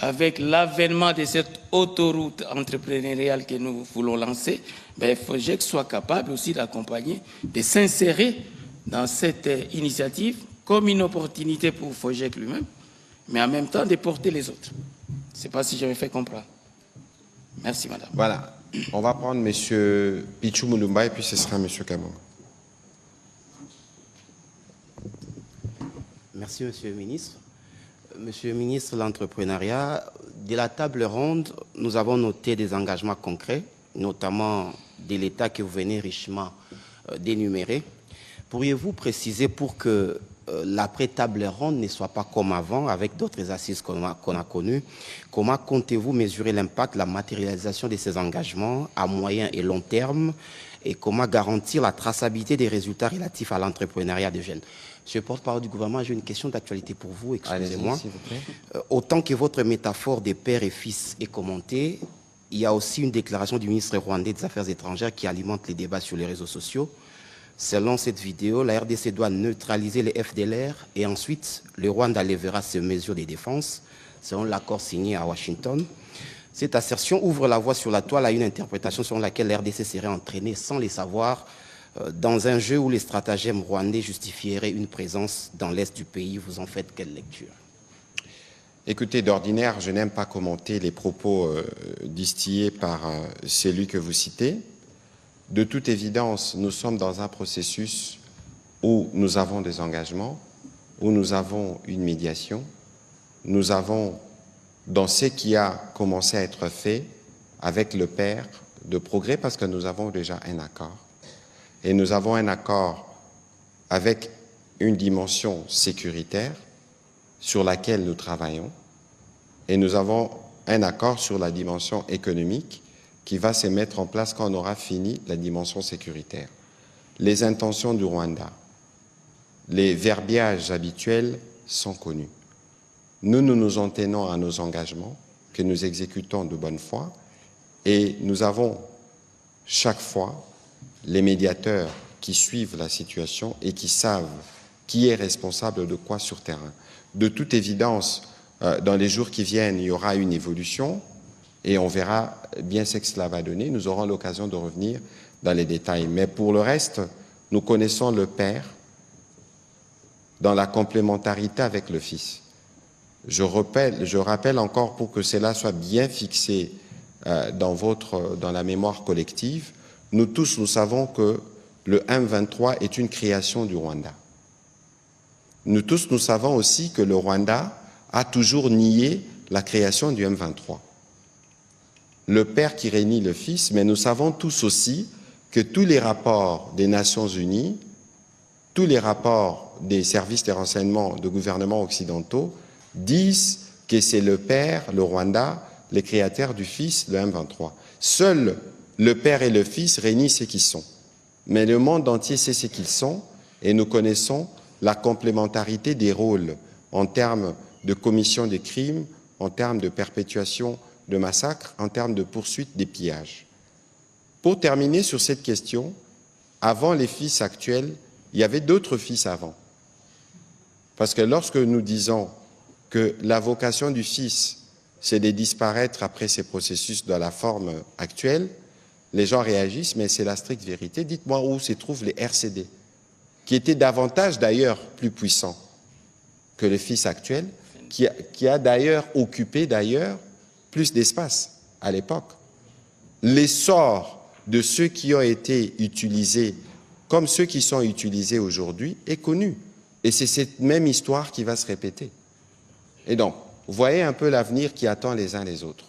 avec l'avènement de cette autoroute entrepreneuriale que nous voulons lancer, FOGEC soit capable aussi d'accompagner, de s'insérer dans cette initiative comme une opportunité pour FOGEC lui-même, mais en même temps de porter les autres. Je ne sais pas si je me fais comprendre. Merci, madame. Voilà. On va prendre M. Pichou Moulumba et puis ce sera M. Kabongo. Merci, Monsieur le ministre. Monsieur le ministre de l'Entrepreneuriat, de la table ronde, nous avons noté des engagements concrets, notamment de l'État que vous venez richement d'énumérer. Pourriez-vous préciser pour que l'après-table ronde ne soit pas comme avant, avec d'autres assises qu'on a connues, comment comptez-vous mesurer l'impact, la matérialisation de ces engagements à moyen et long terme, et comment garantir la traçabilité des résultats relatifs à l'entrepreneuriat des jeunes? Monsieur le porte-parole du gouvernement, j'ai une question d'actualité pour vous, excusez-moi. Autant que votre métaphore des pères et fils est commentée, il y a aussi une déclaration du ministre rwandais des Affaires étrangères qui alimente les débats sur les réseaux sociaux. Selon cette vidéo, la RDC doit neutraliser les FDLR et ensuite le Rwanda lèvera ses mesures de défense, selon l'accord signé à Washington. Cette assertion ouvre la voie sur la toile à une interprétation selon laquelle la RDC serait entraînée sans les savoir dans un jeu où les stratagèmes rwandais justifieraient une présence dans l'est du pays. Vous en faites quelle lecture? Écoutez, d'ordinaire, je n'aime pas commenter les propos distillés par celui que vous citez. De toute évidence, nous sommes dans un processus où nous avons des engagements, où nous avons une médiation. Nous avons, dans ce qui a commencé à être fait avec le père, de progrès parce que nous avons déjà un accord. Et nous avons un accord avec une dimension sécuritaire sur laquelle nous travaillons. Et nous avons un accord sur la dimension économique qui va se mettre en place quand on aura fini la dimension sécuritaire. Les intentions du Rwanda, les verbiages habituels sont connus. Nous nous en tenons à nos engagements que nous exécutons de bonne foi et nous avons chaque fois les médiateurs qui suivent la situation et qui savent qui est responsable de quoi sur terrain. De toute évidence, dans les jours qui viennent, il y aura une évolution et on verra bien ce que cela va donner. Nous aurons l'occasion de revenir dans les détails. Mais pour le reste, nous connaissons le Père dans la complémentarité avec le Fils. Je rappelle encore pour que cela soit bien fixé dans la mémoire collective, nous tous, nous savons que le M23 est une création du Rwanda. Nous tous, nous savons aussi que le Rwanda a toujours nié la création du M23. Le Père qui réunit le Fils, mais nous savons tous aussi que tous les rapports des Nations Unies, tous les rapports des services de renseignement de gouvernements occidentaux disent que c'est le Père, le Rwanda, les créateurs du Fils, le M23. Seuls le Père et le Fils réunissent ce qu'ils sont. Mais le monde entier sait ce qu'ils sont et nous connaissons la complémentarité des rôles en termes de commission des crimes, en termes de perpétuation de massacres, en termes de poursuite des pillages. Pour terminer sur cette question, avant les fils actuels, il y avait d'autres fils avant. Parce que lorsque nous disons que la vocation du Fils, c'est de disparaître après ces processus dans la forme actuelle, les gens réagissent, mais c'est la stricte vérité. Dites-moi où se trouvent les RCD, qui étaient davantage d'ailleurs plus puissants que le Fils actuel, qui a d'ailleurs occupé plus d'espace à l'époque. L'essor de ceux qui ont été utilisés comme ceux qui sont utilisés aujourd'hui est connu. Et c'est cette même histoire qui va se répéter. Et donc, vous voyez un peu l'avenir qui attend les uns les autres.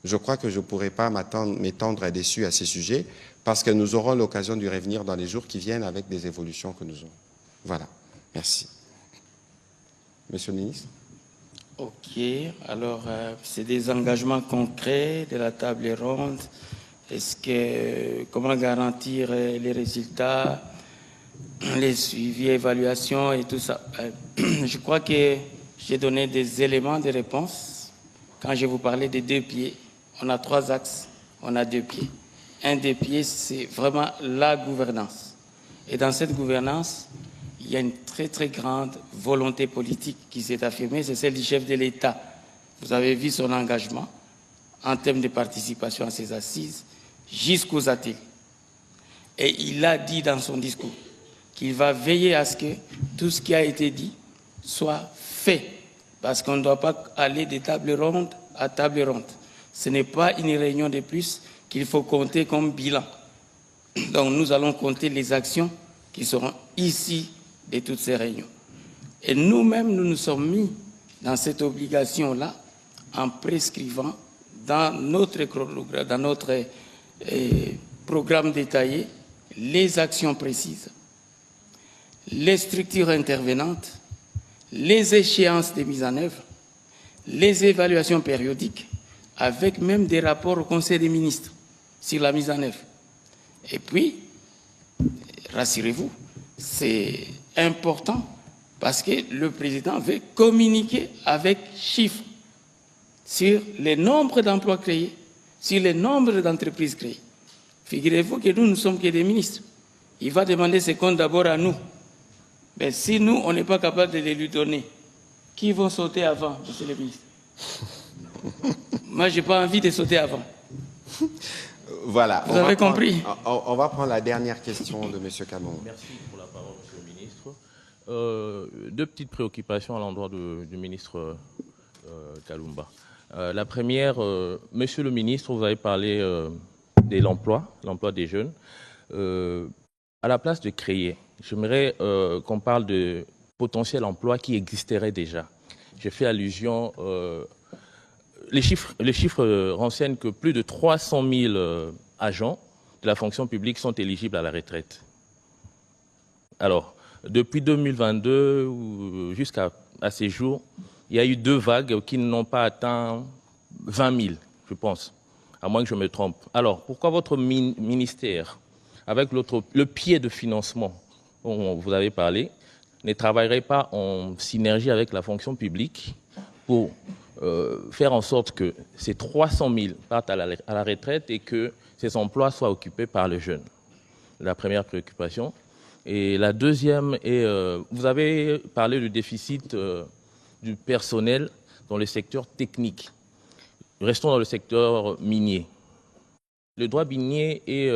Je crois que je ne pourrai pas m'étendre dessus à ces sujets parce que nous aurons l'occasion d'y revenir dans les jours qui viennent avec des évolutions que nous aurons. Voilà. Merci. Monsieur le ministre. Ok. Alors, c'est des engagements concrets de la table ronde. Comment garantir les résultats, les suivis, évaluations et tout ça? Je crois que j'ai donné des éléments de réponse. Quand je vous parlais des 2 pieds, on a 3 axes, on a 2 pieds. Un des pieds, c'est vraiment la gouvernance. Et dans cette gouvernance, il y a une très très grande volonté politique qui s'est affirmée, c'est celle du chef de l'État. Vous avez vu son engagement en termes de participation à ces assises jusqu'aux ateliers. Et il a dit dans son discours qu'il va veiller à ce que tout ce qui a été dit soit fait. Parce qu'on ne doit pas aller de table ronde à table ronde. Ce n'est pas une réunion de plus qu'il faut compter comme bilan. Donc nous allons compter les actions qui seront ici de toutes ces réunions. Et nous-mêmes, nous nous sommes mis dans cette obligation-là en prescrivant dans notre programme détaillé les actions précises, les structures intervenantes, les échéances de mise en œuvre, les évaluations périodiques, avec même des rapports au Conseil des ministres sur la mise en œuvre. Et puis, rassurez-vous, c'est important parce que le président veut communiquer avec chiffres sur le nombre d'emplois créés, sur le nombre d'entreprises créées. Figurez-vous que nous ne sommes que des ministres. Il va demander ce compte d'abord à nous. Mais si nous, on n'est pas capable de les lui donner, qui vont sauter avant, monsieur le ministre? Moi, je n'ai pas envie de sauter avant. Voilà. Vous avez compris? On va prendre la dernière question de M. Kamon. Merci pour la parole, monsieur le ministre. Deux petites préoccupations à l'endroit du ministre Kalumba. La première, monsieur le ministre, vous avez parlé de l'emploi des jeunes. À la place de créer, j'aimerais qu'on parle de potentiel emploi qui existerait déjà. J'ai fait allusion... Les chiffres renseignent que plus de 300 000 agents de la fonction publique sont éligibles à la retraite. Alors, depuis 2022 jusqu'à ces jours, il y a eu 2 vagues qui n'ont pas atteint 20 000, je pense, à moins que je me trompe. Alors, pourquoi votre ministère, avec le pied de financement dont vous avez parlé, ne travaillerait pas en synergie avec la fonction publique pour faire en sorte que ces 300 000 partent à la retraite et que ces emplois soient occupés par les jeunes? La première préoccupation. Et la deuxième est, vous avez parlé du déficit du personnel dans le secteur technique. Restons dans le secteur minier. Le droit minier et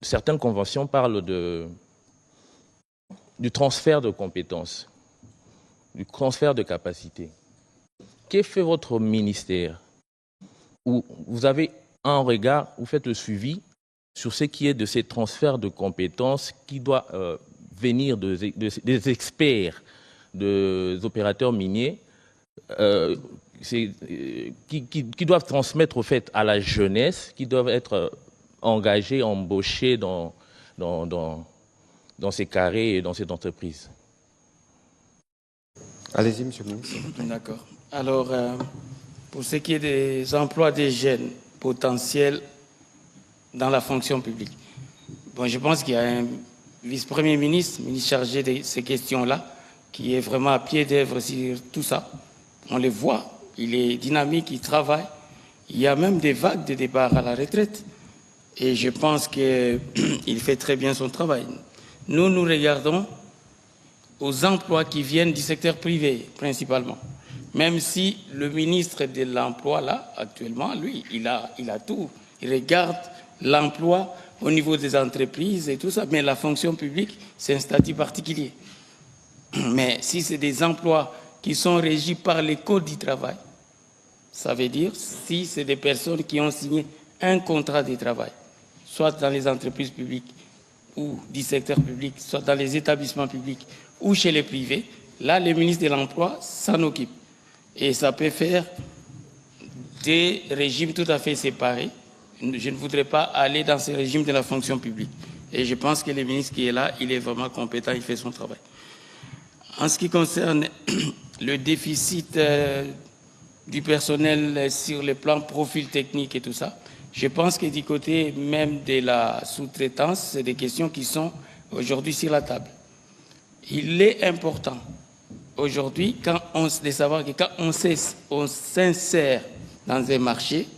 certaines conventions parlent du transfert de compétences, du transfert de capacités. Qu'est fait votre ministère? Où vous avez un regard, vous faites le suivi sur ce qui est de ces transferts de compétences qui doit venir des experts, des opérateurs miniers, qui doivent transmettre au fait à la jeunesse, qui doivent être engagés, embauchés dans ces carrés et dans cette entreprise. Allez-y, monsieur le ministre. D'accord. Alors, pour ce qui est des emplois des jeunes potentiels dans la fonction publique, bon, je pense qu'il y a un vice-premier ministre chargé de ces questions-là, qui est vraiment à pied d'œuvre sur tout ça. On le voit, il est dynamique, il travaille. Il y a même des vagues de départ à la retraite. Et je pense qu'il fait très bien son travail. Nous regardons aux emplois qui viennent du secteur privé, principalement. Même si le ministre de l'Emploi, là, actuellement, lui, il a tout. Il regarde l'emploi au niveau des entreprises et tout ça. Mais la fonction publique, c'est un statut particulier. Mais si c'est des emplois qui sont régis par les codes du travail, ça veut dire si c'est des personnes qui ont signé un contrat de travail, soit dans les entreprises publiques ou du secteur public, soit dans les établissements publics ou chez les privés, là, le ministre de l'Emploi s'en occupe. Et ça peut faire des régimes tout à fait séparés. Je ne voudrais pas aller dans ce régime de la fonction publique. Et je pense que le ministre qui est là, il est vraiment compétent, il fait son travail. En ce qui concerne le déficit du personnel sur le plan profil technique et tout ça, je pense que du côté même de la sous-traitance, c'est des questions qui sont aujourd'hui sur la table. Il est important aujourd'hui de savoir que quand on s'insère dans un marché,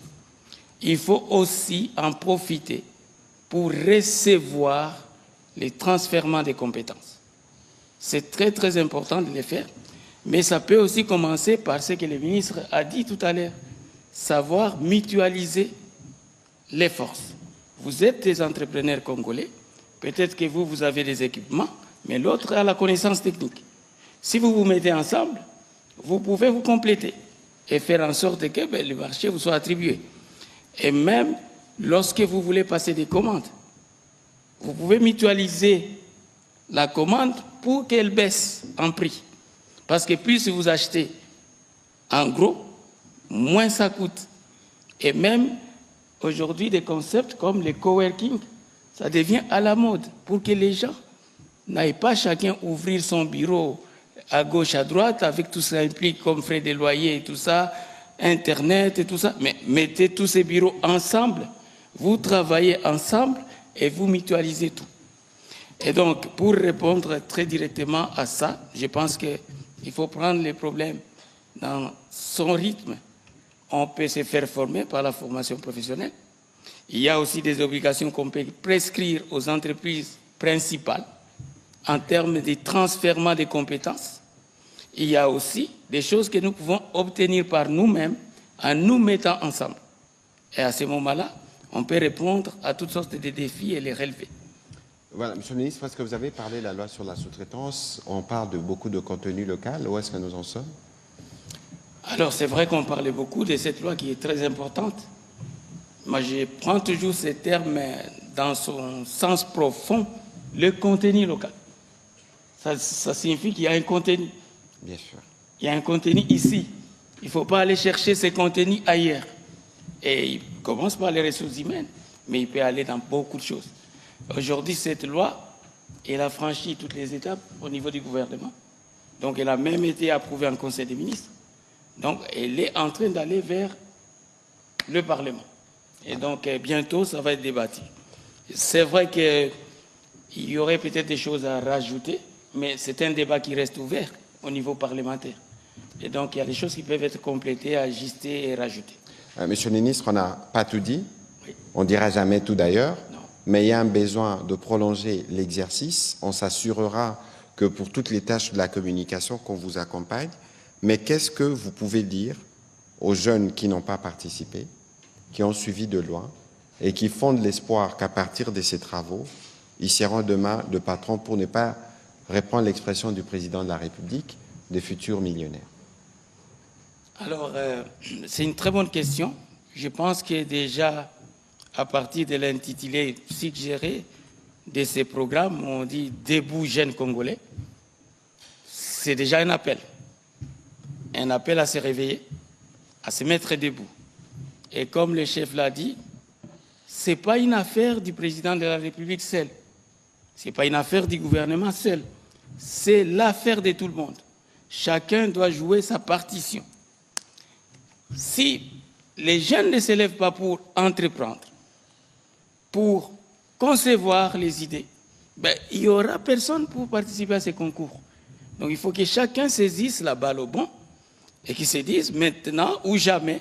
il faut aussi en profiter pour recevoir les transferts des compétences. C'est très très important de le faire, mais ça peut aussi commencer par ce que le ministre a dit tout à l'heure, savoir mutualiser les forces. Vous êtes des entrepreneurs congolais, peut-être que vous avez des équipements, mais l'autre a la connaissance technique. Si vous vous mettez ensemble, vous pouvez vous compléter. et faire en sorte que le marché vous soit attribué. Et même lorsque vous voulez passer des commandes, vous pouvez mutualiser la commande pour qu'elle baisse en prix. Parce que plus vous achetez en gros, moins ça coûte. Et même aujourd'hui, des concepts comme le coworking, ça devient à la mode pour que les gens n'aillent pas chacun ouvrir son bureau à gauche, à droite, avec tout ça implique comme frais de loyer et tout ça, Internet et tout ça. Mais mettez tous ces bureaux ensemble, vous travaillez ensemble et vous mutualisez tout. Et donc, pour répondre très directement à ça, je pense qu'il faut prendre les problèmes dans son rythme. On peut se faire former par la formation professionnelle. Il y a aussi des obligations qu'on peut prescrire aux entreprises principales en termes de transfèrement des compétences. Il y a aussi des choses que nous pouvons obtenir par nous-mêmes en nous mettant ensemble. Et à ce moment-là, on peut répondre à toutes sortes de défis et les relever. Voilà, Monsieur le ministre, parce que vous avez parlé de la loi sur la sous-traitance, on parle de beaucoup de contenu local. Où est-ce que nous en sommes? Alors, c'est vrai qu'on parlait beaucoup de cette loi qui est très importante. Moi, je prends toujours ces termes dans son sens profond, le contenu local. Ça signifie qu'il y a un contenu. Bien sûr. Il y a un contenu ici. Il ne faut pas aller chercher ces contenus ailleurs. Et il commence par les ressources humaines, mais il peut aller dans beaucoup de choses. Aujourd'hui, cette loi, elle a franchi toutes les étapes au niveau du gouvernement. Donc, elle a même été approuvée en Conseil des ministres. Donc, elle est en train d'aller vers le Parlement. Et donc, bientôt, ça va être débattu. C'est vrai qu'il y aurait peut-être des choses à rajouter, mais c'est un débat qui reste ouvert au niveau parlementaire. Et donc, il y a des choses qui peuvent être complétées, ajustées et rajoutées. Monsieur le ministre, on n'a pas tout dit. Oui. On ne dira jamais tout d'ailleurs. Mais il y a un besoin de prolonger l'exercice. On s'assurera que pour toutes les tâches de la communication, qu'on vous accompagne. Mais qu'est-ce que vous pouvez dire aux jeunes qui n'ont pas participé, qui ont suivi de loin et qui fondent l'espoir qu'à partir de ces travaux, ils seront demain de patrons, pour ne pas reprendre l'expression du président de la République, des futurs millionnaires? Alors, c'est une très bonne question. Je pense que déjà, à partir de l'intitulé suggéré de ces programmes, on dit « Debout jeunes Congolais », c'est déjà un appel. Un appel à se réveiller, à se mettre debout. Et comme le chef l'a dit, ce n'est pas une affaire du président de la République seul. Ce n'est pas une affaire du gouvernement seul. C'est l'affaire de tout le monde. Chacun doit jouer sa partition. Si les jeunes ne se lèvent pas pour entreprendre, pour concevoir les idées, il n'y aura personne pour participer à ces concours. Donc il faut que chacun saisisse la balle au bon et qu'il se dise maintenant ou jamais,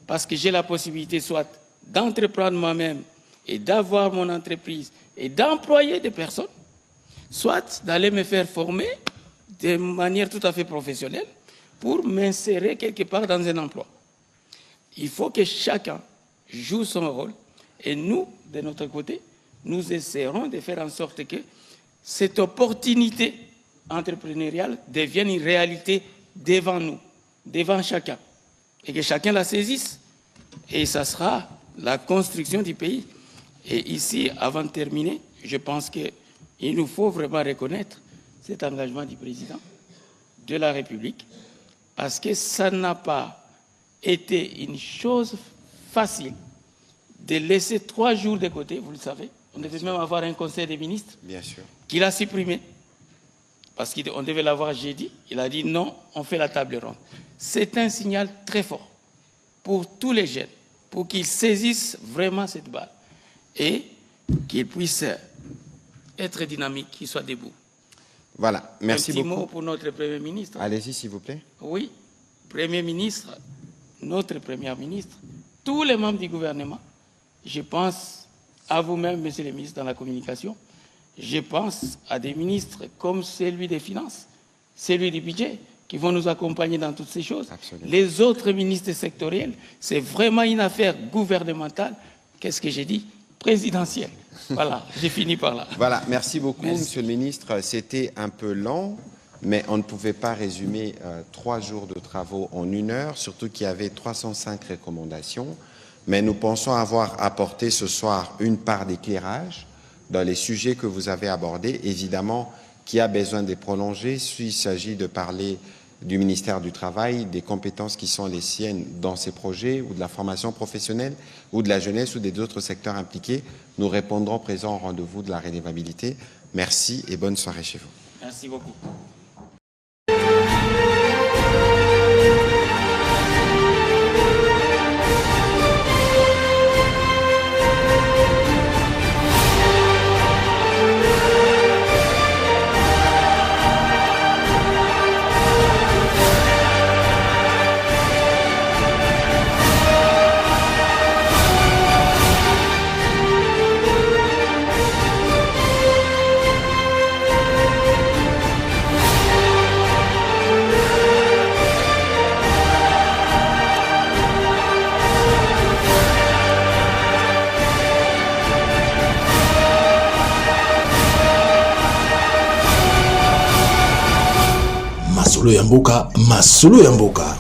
parce que j'ai la possibilité soit d'entreprendre moi-même et d'avoir mon entreprise et d'employer des personnes, soit d'aller me faire former de manière tout à fait professionnelle pour m'insérer quelque part dans un emploi. Il faut que chacun joue son rôle et nous, de notre côté, nous essaierons de faire en sorte que cette opportunité entrepreneuriale devienne une réalité devant nous, devant chacun, et que chacun la saisisse. Et ça sera la construction du pays. Et ici, avant de terminer, je pense qu'il nous faut vraiment reconnaître cet engagement du président de la République, parce que ça n'a pas été une chose facile de laisser 3 jours de côté, vous le savez. On devait même avoir un conseil des ministres qu'il a supprimé, parce qu'on devait l'avoir jeudi. Il a dit non, on fait la table ronde. C'est un signal très fort pour tous les jeunes, pour qu'ils saisissent vraiment cette balle et qu'ils puissent être dynamiques, qu'ils soient debout. Voilà, merci beaucoup. Un petit mot pour notre Premier ministre. Allez-y, s'il vous plaît. Oui, Premier ministre, notre Premier ministre, tous les membres du gouvernement, je pense à vous-même, Monsieur le ministre, dans la communication, je pense à des ministres comme celui des Finances, celui du Budget, qui vont nous accompagner dans toutes ces choses. Absolument. Les autres ministres sectoriels, c'est vraiment une affaire gouvernementale, qu'est-ce que j'ai dit, présidentielle. Voilà, j'ai fini par là. Voilà, merci beaucoup, Merci. Monsieur le ministre. C'était un peu lent, mais on ne pouvait pas résumer 3 jours de travaux en 1 heure, surtout qu'il y avait 305 recommandations. Mais nous pensons avoir apporté ce soir une part d'éclairage dans les sujets que vous avez abordés. Évidemment, qui a besoin de prolonger, s'il s'agit de parler du ministère du Travail, des compétences qui sont les siennes dans ces projets, ou de la formation professionnelle, ou de la jeunesse, ou des autres secteurs impliqués, nous répondrons présents au rendez-vous de la redevabilité. Merci et bonne soirée chez vous. Merci beaucoup. Masolo ya mboka, masolo ya mboka.